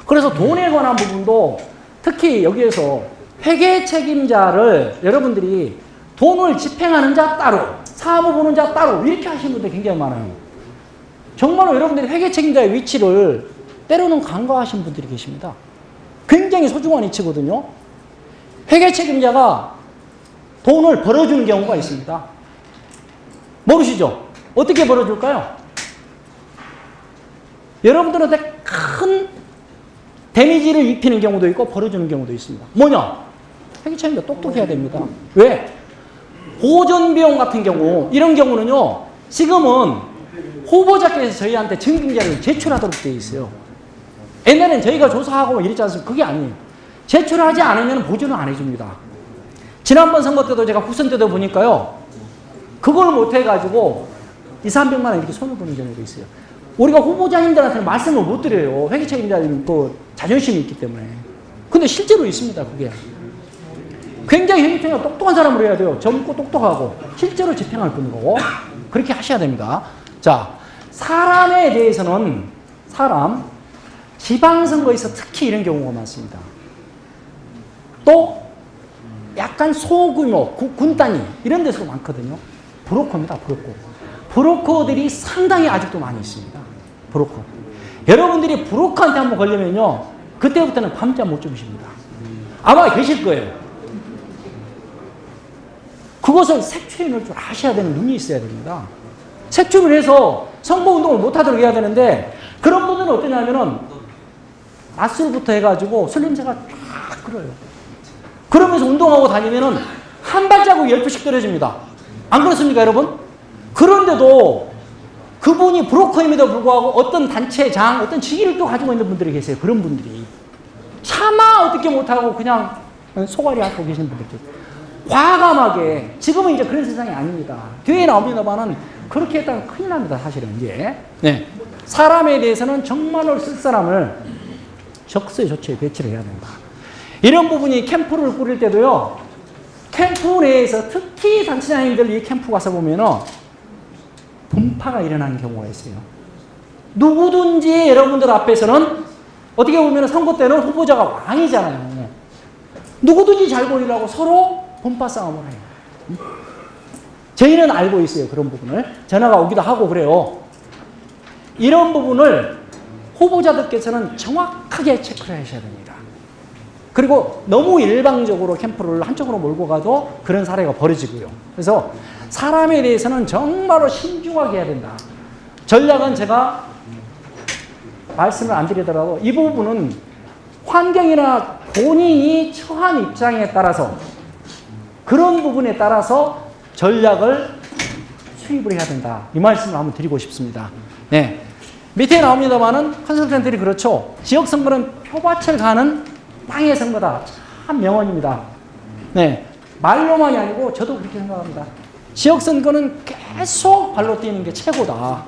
그래서 돈에 관한 부분도 특히 여기에서 회계 책임자를 여러분들이 돈을 집행하는 자 따로, 사무 보는 자 따로 이렇게 하시는 분들 굉장히 많아요. 정말로 여러분들이 회계 책임자의 위치를 때로는 간과하신 분들이 계십니다. 굉장히 소중한 위치거든요. 회계 책임자가 돈을 벌어주는 경우가 있습니다. 모르시죠? 어떻게 벌어줄까요? 여러분들한테 큰 데미지를 입히는 경우도 있고 벌어주는 경우도 있습니다. 뭐냐? 회계처님도 똑똑해야 됩니다. 왜? 보존 비용 같은 경우 이런 경우는요. 지금은 후보자께서 저희한테 증빙자를 제출하도록 되어 있어요. 옛날엔 저희가 조사하고 이랬지 않습니까? 그게 아니에요. 제출하지 않으면 보존을 안 해줍니다. 지난번 선거 때도 제가 후선 때도 보니까요. 그걸 못 해가지고 200~300만 원 이렇게 손을 보는 경우도 있어요. 우리가 후보자님들한테는 말씀을 못 드려요. 회계책임자님 그 자존심이 있기 때문에. 근데 실제로 있습니다. 그게. 굉장히 회계책임자 똑똑한 사람으로 해야 돼요. 젊고 똑똑하고 실제로 집행할 분이고 그렇게 하셔야 됩니다. 자, 사람에 대해서는 지방선거에서 특히 이런 경우가 많습니다. 또 약간 소규모 군 단위 이런 데서도 많거든요. 브로커입니다. 브로커들이 상당히 아직도 많이 있습니다. 브로커. 여러분들이 브로커한테 한번 걸리면요. 그때부터는 밤잠 못 주무십니다. 아마 계실 거예요. 그것을 색출해낼 줄 아셔야 되는 눈이 있어야 됩니다. 색출을 해서 선거운동을 못하도록 해야 되는데 그런 분들은 어떠냐면은 낮술부터 해가지고 술 냄새가 쫙 끌어요. 그러면서 운동하고 다니면은 한 발자국 10분씩 떨어집니다. 안 그렇습니까, 여러분? 그런데도 그분이 브로커임에도 불구하고 어떤 단체장, 어떤 직위를 또 가지고 있는 분들이 계세요. 그런 분들이. 차마 어떻게 못하고 그냥 소갈이 하고 계시는 분들. 과감하게. 지금은 이제 그런 세상이 아닙니다. 뒤에 나옵니다만은 그렇게 했다면 큰일 납니다, 사실은 이제. 네. 사람에 대해서는 정말로 쓸 사람을 적세조치에 배치를 해야 된다. 이런 부분이 캠프를 꾸릴 때도요. 캠프 내에서 특히 단체장님들 이 캠프 가서 보면은 분파가 일어나는 경우가 있어요. 누구든지 여러분들 앞에서는 어떻게 보면 선거 때는 후보자가 왕이잖아요. 누구든지 잘 보이려고 서로 분파 싸움을 해요. 저희는 알고 있어요. 그런 부분을. 전화가 오기도 하고 그래요. 이런 부분을 후보자들께서는 정확하게 체크를 하셔야 됩니다. 그리고 너무 일방적으로 캠프를 한쪽으로 몰고 가도 그런 사례가 벌어지고요. 그래서 사람에 대해서는 정말로 신중하게 해야 된다. 전략은 제가 말씀을 안 드리더라도 이 부분은 환경이나 본인이 처한 입장에 따라서 그런 부분에 따라서 전략을 수립을 해야 된다. 이 말씀을 한번 드리고 싶습니다. 네. 밑에 나옵니다만은 컨설턴트들이 그렇죠. 지역선거는 표밭을 가는 땅의 선거다. 참 명언입니다. 네. 말로만이 아니고 저도 그렇게 생각합니다. 지역선거는 계속 발로 뛰는 게 최고다.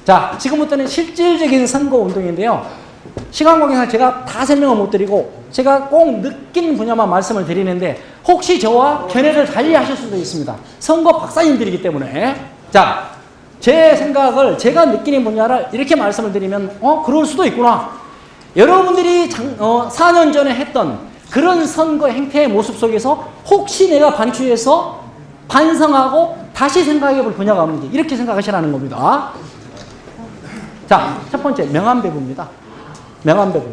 자, 지금부터는 실질적인 선거운동인데요. 시간 관계상 제가 다 설명을 못 드리고 제가 꼭 느낀 분야만 말씀을 드리는데 혹시 저와 견해를 달리 하실 수도 있습니다. 선거 박사님들이기 때문에. 자, 제 생각을 제가 느끼는 분야를 이렇게 말씀을 드리면 그럴 수도 있구나. 여러분들이 4년 전에 했던 그런 선거 행태의 모습 속에서 혹시 내가 반추해서 반성하고 다시 생각해 볼 분야가 없는지 이렇게 생각하시라는 겁니다. 자, 첫 번째 명함배부입니다. 명함배부.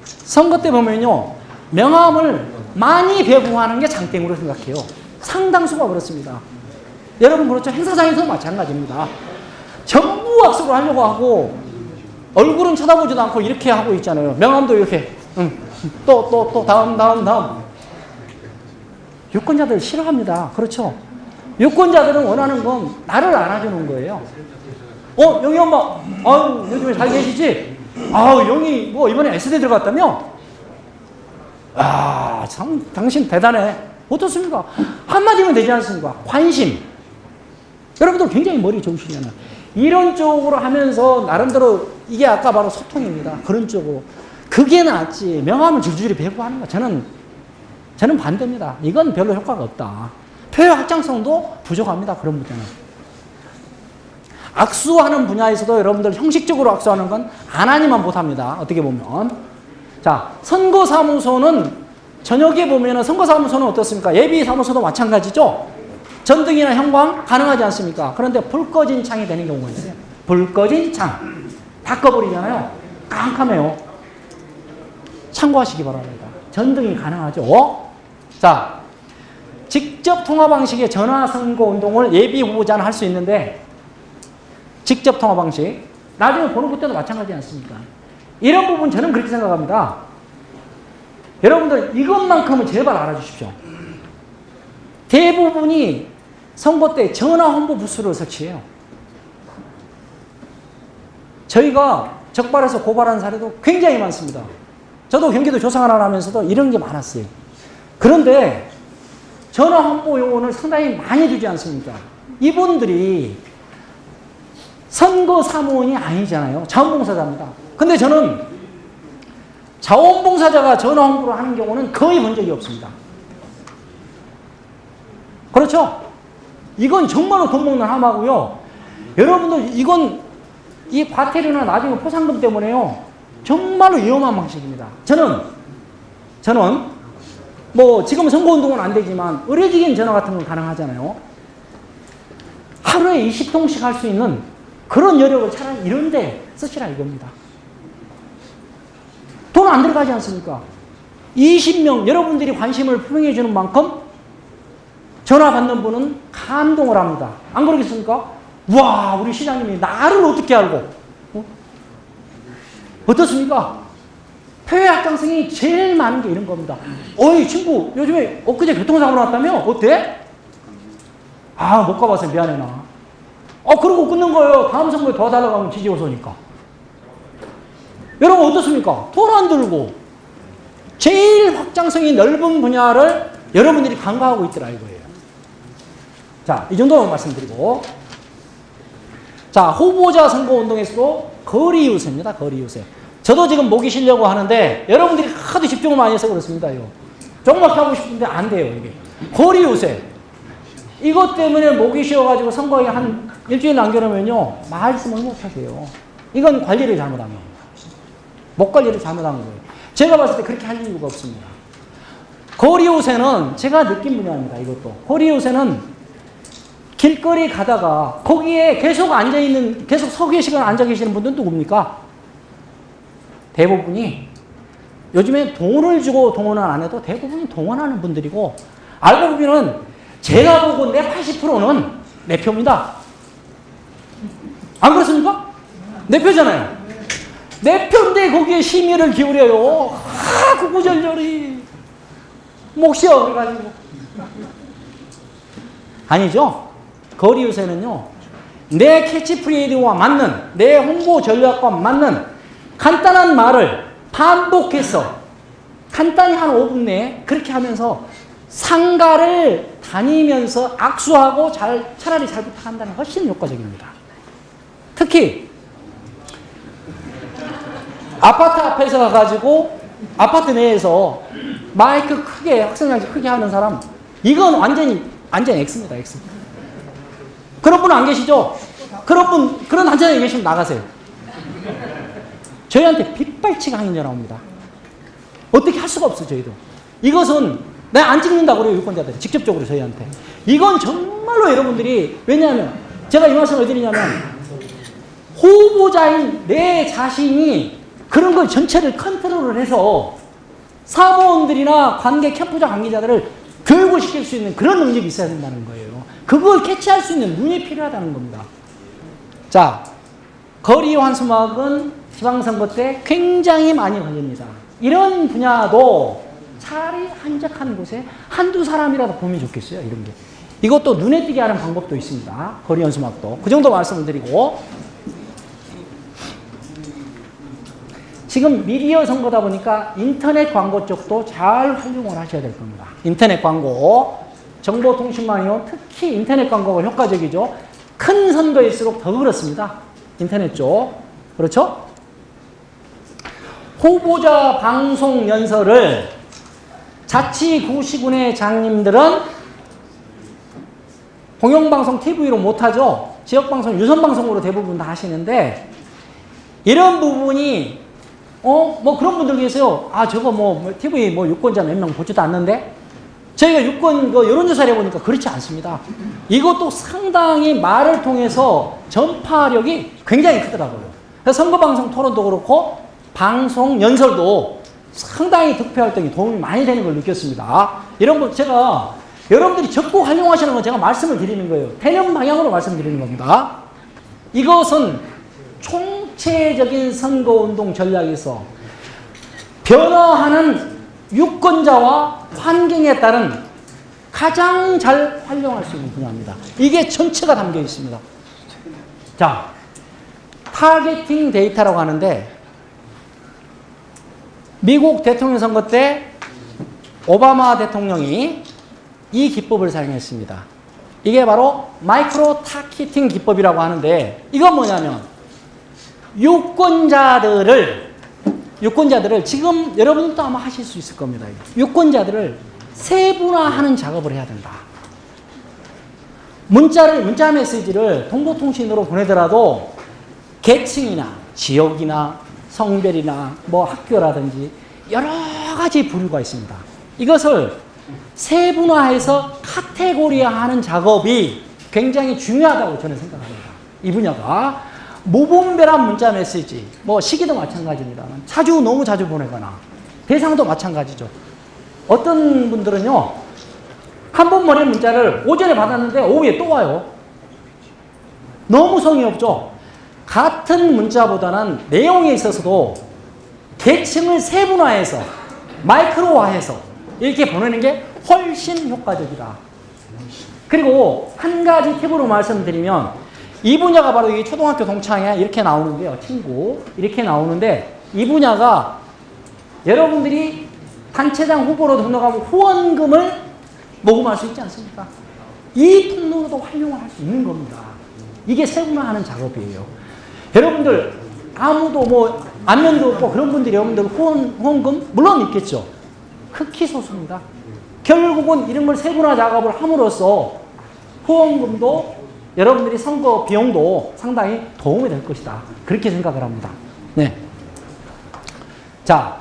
선거 때 보면요. 명함을 많이 배부하는 게 장땡으로 생각해요. 상당수가 그렇습니다. 여러분 그렇죠? 행사장에서도 마찬가지입니다. 전부 악수를 하려고 하고 얼굴은 쳐다보지도 않고 이렇게 하고 있잖아요. 명함도 이렇게 또 다음. 유권자들 싫어합니다. 그렇죠? 유권자들은 원하는 건 나를 안아주는 거예요. 영희 엄마, 아유 요즘에 잘 계시지? 아유 영희 뭐 이번에 S대 들어갔다며? 아 참 당신 대단해. 어떻습니까? 한마디면 되지 않습니까? 관심. 여러분들 굉장히 머리 좋으시잖아요. 이런 쪽으로 하면서 나름대로 이게 아까 바로 소통입니다. 그런 쪽으로. 그게 낫지. 명함을 줄줄이 배부하는 거. 저는 반대입니다. 이건 별로 효과가 없다. 표의 확장성도 부족합니다. 그런 분야는. 악수하는 분야에서도 여러분들 형식적으로 악수하는 건 안 하니만 못합니다. 어떻게 보면. 자, 선거사무소는 저녁에 보면 선거사무소는 어떻습니까? 예비사무소도 마찬가지죠. 전등이나 형광 가능하지 않습니까? 그런데 불 꺼진 창이 되는 경우가 있어요. 불 꺼진 창. 다 꺼버리잖아요. 깜깜해요. 참고하시기 바랍니다. 전등이 가능하죠. 자, 직접 통화 방식의 전화 선거 운동을 예비 후보자는 할 수 있는데 직접 통화 방식 나중에 보는 것때도 마찬가지지 않습니까? 이런 부분 저는 그렇게 생각합니다. 여러분들 이것만큼은 제발 알아주십시오. 대부분이 선거 때 전화 홍보 부스를 설치해요. 저희가 적발해서 고발한 사례도 굉장히 많습니다. 저도 경기도 조상하나 하면서도 이런 게 많았어요. 그런데 전화 홍보 요원을 상당히 많이 주지 않습니까? 이분들이 선거 사무원이 아니잖아요. 자원봉사자입니다. 근데 저는 자원봉사자가 전화 홍보를 하는 경우는 거의 본 적이 없습니다. 그렇죠? 이건 정말로 돈 먹는 함하고요. 여러분들 이건 이 과태료나 나중에 포상금 때문에요. 정말로 위험한 방식입니다. 저는 뭐 지금 선거운동은 안 되지만 의료적인 전화 같은 건 가능하잖아요. 하루에 20통씩 할 수 있는 그런 여력을 차라리 이런 데 쓰시라 이겁니다. 돈 안 들어가지 않습니까? 20명 여러분들이 관심을 표명해 주는 만큼 전화 받는 분은 감동을 합니다. 안 그러겠습니까? 와, 우리 시장님이 나를 어떻게 알고? 어떻습니까? 표의 확장성이 제일 많은 게 이런 겁니다. 어이 친구 요즘에 엊그제 교통사고 났다며? 어때? 아, 못 가봐서 미안해 나. 그러고 끊는 거예요. 다음 선거에 더 달라고 하면 지지호소니까. 여러분 어떻습니까? 돈 안 들고 제일 확장성이 넓은 분야를 여러분들이 간과하고 있더라 이거예요. 자, 이 정도만 말씀드리고, 자, 후보자 선거운동에서도 거리 유세입니다. 거리 유세. 저도 지금 목이 쉬려고 하는데 여러분들이 하도 집중을 많이 해서 그렇습니다. 이거. 조금밖에 하고 싶은데 안 돼요. 이게. 거리 유세. 이것 때문에 목이 쉬어가지고 선거에 한 일주일 남겨놓으면요. 말씀을 못 하세요. 이건 관리를 잘못한 겁니다. 목 관리를 잘못한 거예요. 제가 봤을 때 그렇게 할 이유가 없습니다. 거리 유세는 제가 느낀 분야입니다. 이것도. 거리 유세는 길거리 가다가 거기에 계속 앉아있는, 계속 서 계시거나 앉아 계시는 분들은 누굽니까? 대부분이 요즘에 돈을 주고 동원을 안 해도 대부분이 동원하는 분들이고, 알고 보면은 제가 보고 내 80%는 내 표입니다. 안 그렇습니까? 내 표잖아요. 내 표인데 거기에 심의를 기울여요. 구구절절히 목 쉬어 그래가지고. 아니죠. 거리 유세는요, 내 캐치프레이즈와 맞는, 내 홍보 전략과 맞는 간단한 말을 반복해서 간단히 한 5분 내에 그렇게 하면서 상가를 다니면서 악수하고 차라리 잘 부탁한다는 훨씬 효과적입니다. 특히 아파트 앞에서 가가지고 아파트 내에서 마이크 크게, 확성장치 크게 하는 사람, 이건 완전 X입니다. X. 그런 분 안 계시죠? 그런 단체장에 계시면 나가세요. 저희한테 빗발치가 항의가 나옵니다. 어떻게 할 수가 없어요, 저희도. 이것은 내가 안 찍는다고 그래요, 유권자들이. 직접적으로 저희한테. 이건 정말로 여러분들이, 왜냐하면, 제가 이 말씀을 드리냐면, 후보자인 내 자신이 그런 걸 전체를 컨트롤을 해서 사무원들이나 관계 캠프장 관계자들을 교육을 시킬 수 있는 그런 능력이 있어야 된다는 거예요. 그걸 캐치할 수 있는 눈이 필요하다는 겁니다. 자, 거리 환수막은 지방선거 때 굉장히 많이 걸립니다. 이런 분야도 차라리 한적한 곳에 한두 사람이라도 보면 좋겠어요. 이런 게. 이것도 눈에 띄게 하는 방법도 있습니다. 거리 환수막도. 그 정도 말씀을 드리고, 지금 미디어 선거다 보니까 인터넷 광고 쪽도 잘 활용을 하셔야 될 겁니다. 인터넷 광고, 정보통신망이요. 특히 인터넷 광고가 효과적이죠. 큰 선거일수록 더 그렇습니다. 인터넷 쪽. 그렇죠? 후보자 방송 연설을 자치구시군의 장님들은 공영방송 TV로 못하죠. 지역방송, 유선방송으로 대부분 다 하시는데, 이런 부분이 뭐 그런 분들 계세요. 저거 TV 유권자 몇 명 보지도 않는데? 저희가 유권 여론조사를 해보니까 그렇지 않습니다. 이것도 상당히 말을 통해서 전파력이 굉장히 크더라고요. 그래서 선거방송 토론도 그렇고 방송 연설도 상당히 득표활동에 도움이 많이 되는 걸 느꼈습니다. 이런 거 제가 여러분들이 적극 활용하시는 건 제가 말씀을 드리는 거예요. 되는 방향으로 말씀드리는 겁니다. 이것은 총 구체적인 선거운동 전략에서 변화하는 유권자와 환경에 따른 가장 잘 활용할 수 있는 분야입니다. 이게 전체가 담겨 있습니다. 자, 타겟팅 데이터라고 하는데 미국 대통령 선거 때 오바마 대통령이 이 기법을 사용했습니다. 이게 바로 마이크로 타겟팅 기법이라고 하는데 이건 뭐냐면 유권자들을 지금 여러분들도 아마 하실 수 있을 겁니다. 유권자들을 세분화하는 작업을 해야 된다. 문자 메시지를 동보통신으로 보내더라도 계층이나 지역이나 성별이나 뭐 학교라든지 여러 가지 부류가 있습니다. 이것을 세분화해서 카테고리화하는 작업이 굉장히 중요하다고 저는 생각합니다. 이 분야가 무분별한 문자 메시지, 뭐 시기도 마찬가지입니다만 너무 자주 보내거나 대상도 마찬가지죠. 어떤 분들은요, 한 번 보낸 문자를 오전에 받았는데 오후에 또 와요. 너무 성의 없죠. 같은 문자보다는 내용에 있어서도 계층을 세분화해서 마이크로화해서 이렇게 보내는 게 훨씬 효과적이다. 그리고 한 가지 팁으로 말씀드리면 이 분야가 바로 이 초등학교 동창회 이렇게 나오는데요. 친구 이렇게 나오는데 이 분야가 여러분들이 단체장 후보로 등록하고 후원금을 모금할 수 있지 않습니까? 이 통로로도 활용을 할 수 있는 겁니다. 이게 세분화하는 작업이에요. 여러분들 아무도 뭐 안면도 없고 그런 분들이 여러분들 후원금 물론 있겠죠. 극히 소수입니다. 결국은 이런 걸 세분화 작업을 함으로써 후원금도 여러분들이 선거 비용도 상당히 도움이 될 것이다. 그렇게 생각을 합니다. 네. 자,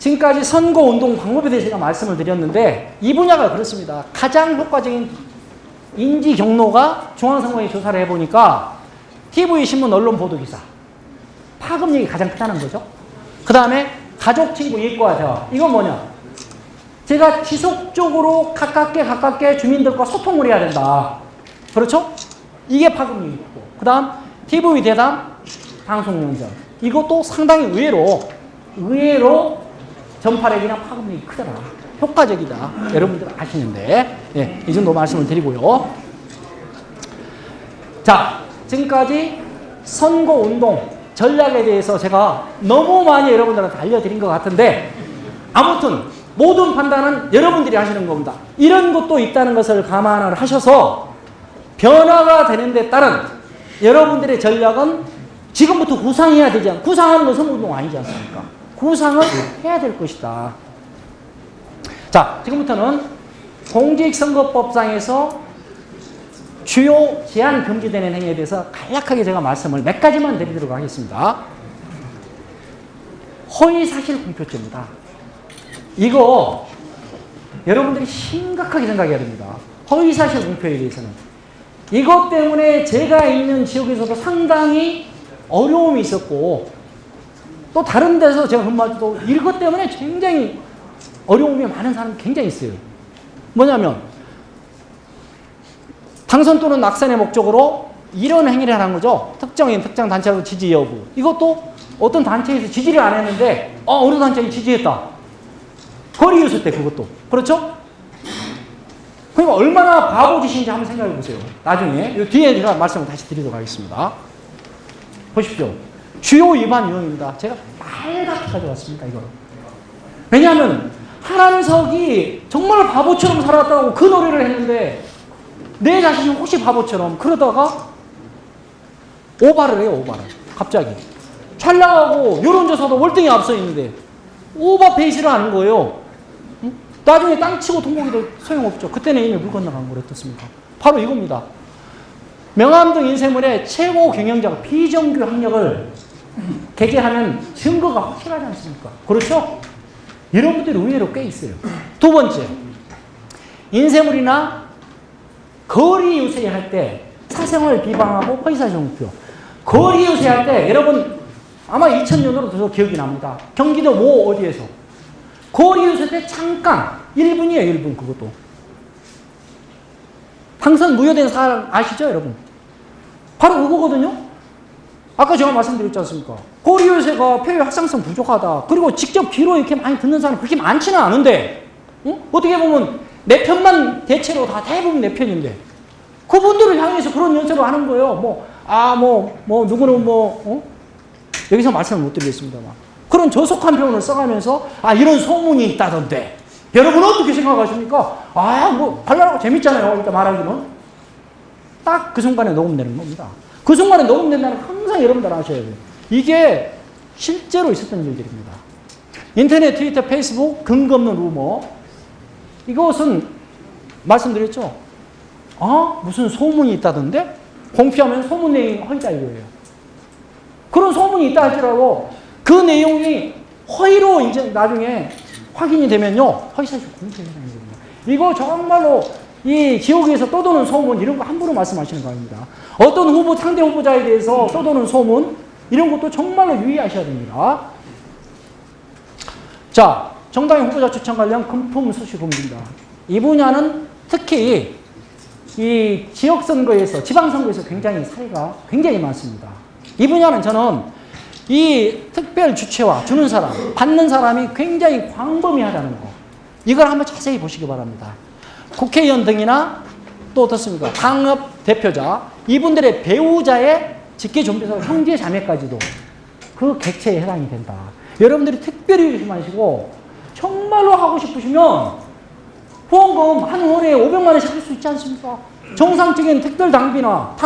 지금까지 선거운동 방법에 대해서 제가 말씀을 드렸는데 이 분야가 그렇습니다. 가장 효과적인 인지 경로가 중앙선거위 조사를 해보니까 TV, 신문, 언론 보도기사 파급력이 가장 크다는 거죠. 그 다음에 가족, 친구, 이익과 대화. 이건 뭐냐? 제가 지속적으로 가깝게 주민들과 소통을 해야 된다. 그렇죠? 이게 파급력이 있고, 그 다음 TV 대담, 방송 연설. 이것도 상당히 의외로 전파력이나 파급력이 크더라. 효과적이다. 여러분들 아시는데, 예, 이 정도 말씀을 드리고요. 자, 지금까지 선거운동 전략에 대해서 제가 너무 많이 여러분들한테 알려드린 것 같은데, 아무튼 모든 판단은 여러분들이 하시는 겁니다. 이런 것도 있다는 것을 감안을 하셔서 변화가 되는 데 따른 여러분들의 전략은 지금부터 구상해야 되지 않습니까? 구상하는 건 선거운동 아니지 않습니까? 구상을 해야 될 것이다. 자, 지금부터는 공직선거법상에서 주요 제한 금지되는 행위에 대해서 간략하게 제가 말씀을 몇 가지만 드리도록 하겠습니다. 허위사실 공표죄입니다. 이거 여러분들이 심각하게 생각해야 됩니다. 허위사실 공표에 대해서는. 이것 때문에 제가 있는 지역에서도 상당히 어려움이 있었고 또 다른 데서 제가 근무할 때도 이것 때문에 굉장히 어려움이 많은 사람이 굉장히 있어요. 뭐냐면 당선 또는 낙선의 목적으로 이런 행위를 하는 거죠. 특정 단체로 지지 여부. 이것도 어떤 단체에서 지지를 안 했는데 어느 단체에 지지했다. 거리 유세 때 그것도. 그렇죠? 그러니까 얼마나 바보짓인지 한번 생각해 보세요. 나중에 이 뒤에 제가 말씀을 다시 드리도록 하겠습니다. 보십시오. 주요 위반 유형입니다. 제가 빨갛게 가져왔습니다. 이거를. 왜냐하면 하남석이 정말 바보처럼 살았다고 그 노래를 했는데 내 자신이 혹시 바보처럼 그러다가 오바를 해요. 오바를. 갑자기. 촬영하고 여론조사도 월등히 앞서 있는데 오버페이스를 하는 거예요. 응? 나중에 땅 치고 통보기도 소용없죠. 그때는 이미 물 건너간 걸 어떻습니까? 바로 이겁니다. 명함등 인쇄물의 최고 경영자가 비정규 학력을 게재하면 증거가 확실하지 않습니까? 그렇죠? 이런 분들이 의외로 꽤 있어요. 두 번째, 인쇄물이나 거리 유세할 때 사생활 비방하고 허위사실 공표. 거리 유세할 때 여러분 아마 2000년으로 더 기억이 납니다. 경기도 모 어디에서 거리 유세 때 잠깐 1분이에요. 1분 그것도. 당선 무효된 사람 아시죠 여러분? 바로 그거거든요. 아까 제가 말씀드렸지 않습니까? 고리 요새가 폐회 확산성 부족하다. 그리고 직접 귀로 이렇게 많이 듣는 사람 그렇게 많지는 않은데, 어떻게 보면 내 편만 대체로 다 대부분 내 편인데, 그분들을 향해서 그런 연설을 하는 거예요. 누구는 여기서 말씀을 못 드리겠습니다만. 그런 저속한 표현을 써가면서, 이런 소문이 있다던데. 여러분은 어떻게 생각하십니까? 발랄하고 재밌잖아요. 일단 말하기는. 딱 그 순간에 녹음되는 겁니다. 그 순간에 녹음된다는 건 항상 여러분들 아셔야 돼요. 이게 실제로 있었던 일들입니다. 인터넷, 트위터, 페이스북, 근거 없는 루머. 이것은 말씀드렸죠. 무슨 소문이 있다던데? 공표하면 소문 내용이 허위다 이거예요. 그런 소문이 있다 할지라도 그 내용이 허위로 이제 나중에 확인이 되면요. 허위사실 공표해야 되는 겁니다. 이거 정말로 이 지옥에서 떠도는 소문 이런 거 함부로 말씀하시는 거 아닙니다. 어떤 상대 후보자에 대해서 떠도는 소문 이런 것도 정말로 유의하셔야 됩니다. 자, 정당의 후보자 추천 관련 금품 수수 금지입니다. 이 분야는 특히 이 지역선거에서 지방선거에서 굉장히 사례가 굉장히 많습니다. 이 분야는 저는 이 특별 주체와 주는 사람, 받는 사람이 굉장히 광범위하다는 거. 이걸 한번 자세히 보시기 바랍니다. 국회의원 등이나 또 어떻습니까? 당협 대표자, 이분들의 배우자의 직계존비서 형제 자매까지도 그 객체에 해당이 된다. 여러분들이 특별히 조심하시고 정말로 하고 싶으시면 후원금 한 월에 500만 원씩 할 수 있지 않습니까? 정상적인 특별 탕비나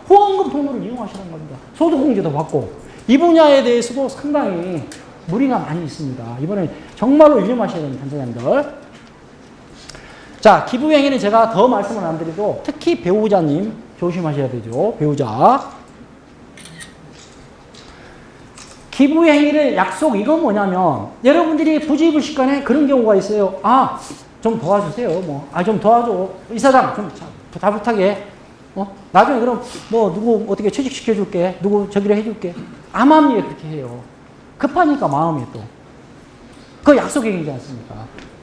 후원금 통로를 이용하시는 겁니다. 소득공제도 받고 이 분야에 대해서도 상당히 무리가 많이 있습니다. 이번에 정말로 유념하셔야 되는 단체장들. 자, 기부행위는 제가 더 말씀을 안 드려도 특히 배우자님 조심하셔야 되죠. 배우자. 기부행위를 약속 이건 뭐냐면 여러분들이 부지불식간에 그런 경우가 있어요. 좀 도와주세요. 좀 도와줘. 이사장 좀 다 부탁해. 나중에 그럼 누구 어떻게 취직시켜줄게. 누구 저기를 해줄게. 암암리에 그렇게 해요. 급하니까 마음이 또. 그 약속행위지 않습니까?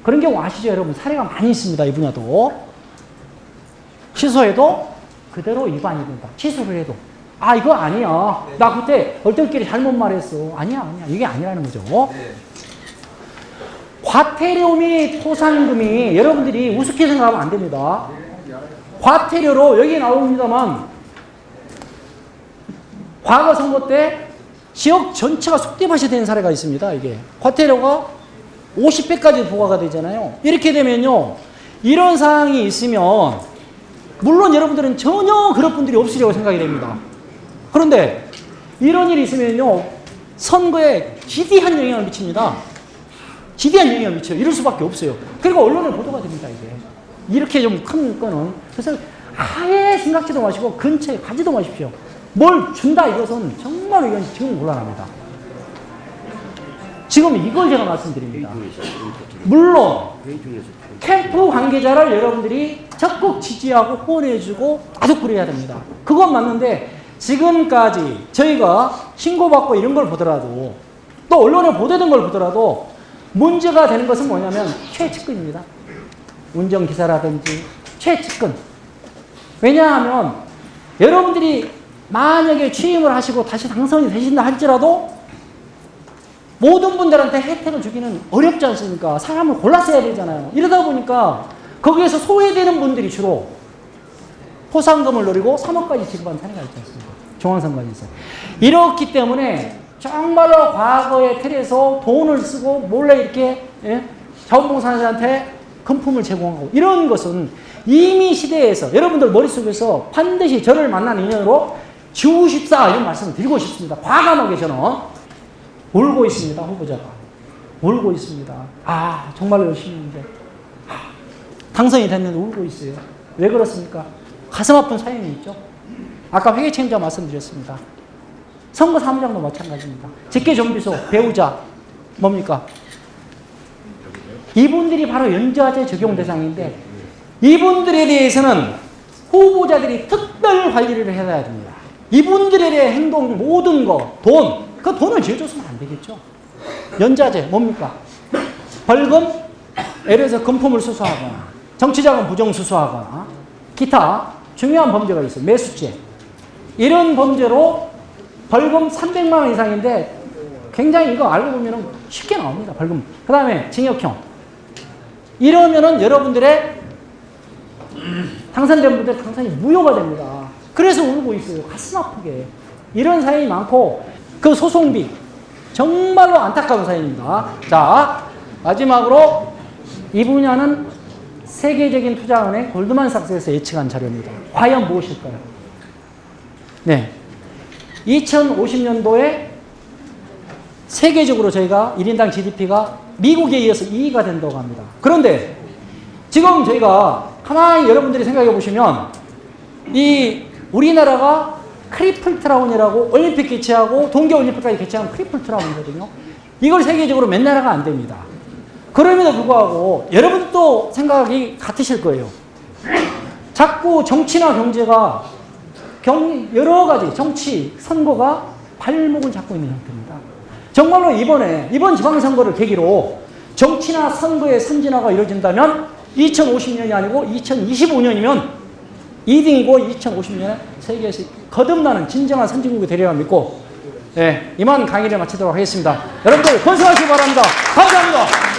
그런 경우 아시죠, 여러분? 사례가 많이 있습니다. 이 분야도. 취소해도 그대로 위반이 된다. 취소를 해도. 이거 아니야. 나 그때 얼떨결에 잘못 말했어. 아니야. 이게 아니라는 거죠. 과태료 및 포상금이 여러분들이 우습게 생각하면 안 됩니다. 과태료로 여기 나옵니다만 과거 선거 때 지역 전체가 속대밭이 된 사례가 있습니다. 이게 과태료가 50배까지 부과가 되잖아요. 이렇게 되면요, 이런 상황이 있으면 물론 여러분들은 전혀 그런 분들이 없으리라고 생각이 됩니다. 그런데 이런 일이 있으면요, 선거에 지대한 영향을 미칩니다. 지대한 영향을 미쳐요. 이럴 수밖에 없어요. 그리고 언론에 보도가 됩니다. 이렇게 좀 큰 건은. 그래서 아예 생각지도 마시고 근처에 가지도 마십시오. 뭘 준다 이것은 정말 이건 지금 곤란합니다. 지금 이걸 제가 말씀드립니다. 물론 캠프 관계자를 여러분들이 적극 지지하고 후원해주고 아주 그래야 됩니다. 그건 맞는데 지금까지 저희가 신고받고 이런 걸 보더라도 또 언론에 보도된 걸 보더라도 문제가 되는 것은 뭐냐면 최측근입니다. 운전기사라든지 최측근. 왜냐하면 여러분들이 만약에 취임을 하시고 다시 당선이 되신다 할지라도 모든 분들한테 혜택을 주기는 어렵지 않습니까? 사람을 골라서 해야 되잖아요. 이러다 보니까 거기에서 소외되는 분들이 주로 포상금을 노리고 3억까지 지급한 사례가 있지 않습니까? 중앙선관위에서. 이렇기 때문에 정말로 과거의 틀에서 돈을 쓰고 몰래 이렇게 자원봉사자한테 금품을 제공하고 이런 것은 이미 시대에서 여러분들 머릿속에서 반드시 저를 만난 인연으로 지우십사 이런 말씀을 드리고 싶습니다. 과감하게 저는 울고 있습니다. 후보자가. 울고 있습니다. 정말로 열심히 했는데 당선이 됐는데 울고 있어요. 왜 그렇습니까? 가슴 아픈 사연이 있죠. 아까 회계책임자 말씀드렸습니다. 선거 사무장도 마찬가지입니다. 직계존비소, 배우자 뭡니까? 이분들이 바로 연좌제 적용 대상인데 이분들에 대해서는 후보자들이 특별 관리를 해야 됩니다. 이분들에 대한 행동 모든 거, 그 돈을 지어줬으면 안 되겠죠. 연좌제 뭡니까? 벌금, 예를 들어서 금품을 수수하거나 정치자금 부정 수수하거나 기타 중요한 범죄가 있어요. 매수죄. 이런 범죄로 벌금 300만 원 이상인데 굉장히 이거 알고 보면 쉽게 나옵니다. 벌금. 그 다음에 징역형. 이러면은 여러분들의 당선된 분들 당선이 무효가 됩니다. 그래서 울고 있어요. 가슴 아프게. 이런 사연이 많고 그 소송비 정말로 안타까운 사연입니다. 자, 마지막으로 이 분야는 세계적인 투자은행 골드만삭스에서 예측한 자료입니다. 과연 무엇일까요? 네. 2050년도에 세계적으로 저희가 1인당 GDP가 미국에 이어서 2위가 된다고 합니다. 그런데 지금 저희가 가만히 여러분들이 생각해 보시면 이 우리나라가 크리플 트라운이라고 올림픽 개최하고 동계올림픽까지 개최한 크리플 트라운이거든요. 이걸 세계적으로 몇 나라가 안 됩니다. 그럼에도 불구하고 여러분도 생각이 같으실 거예요. 자꾸 정치나 경제가 여러 가지 정치, 선거가 발목을 잡고 있는 형태입니다. 정말로 이번 지방선거를 계기로 정치나 선거의 선진화가 이루어진다면 2050년이 아니고 2025년이면 2등이고 2050년에 세계에서 거듭나는 진정한 선진국이 되리라 믿고 이만 강의를 마치도록 하겠습니다. 여러분들 건승하시기 바랍니다. 감사합니다.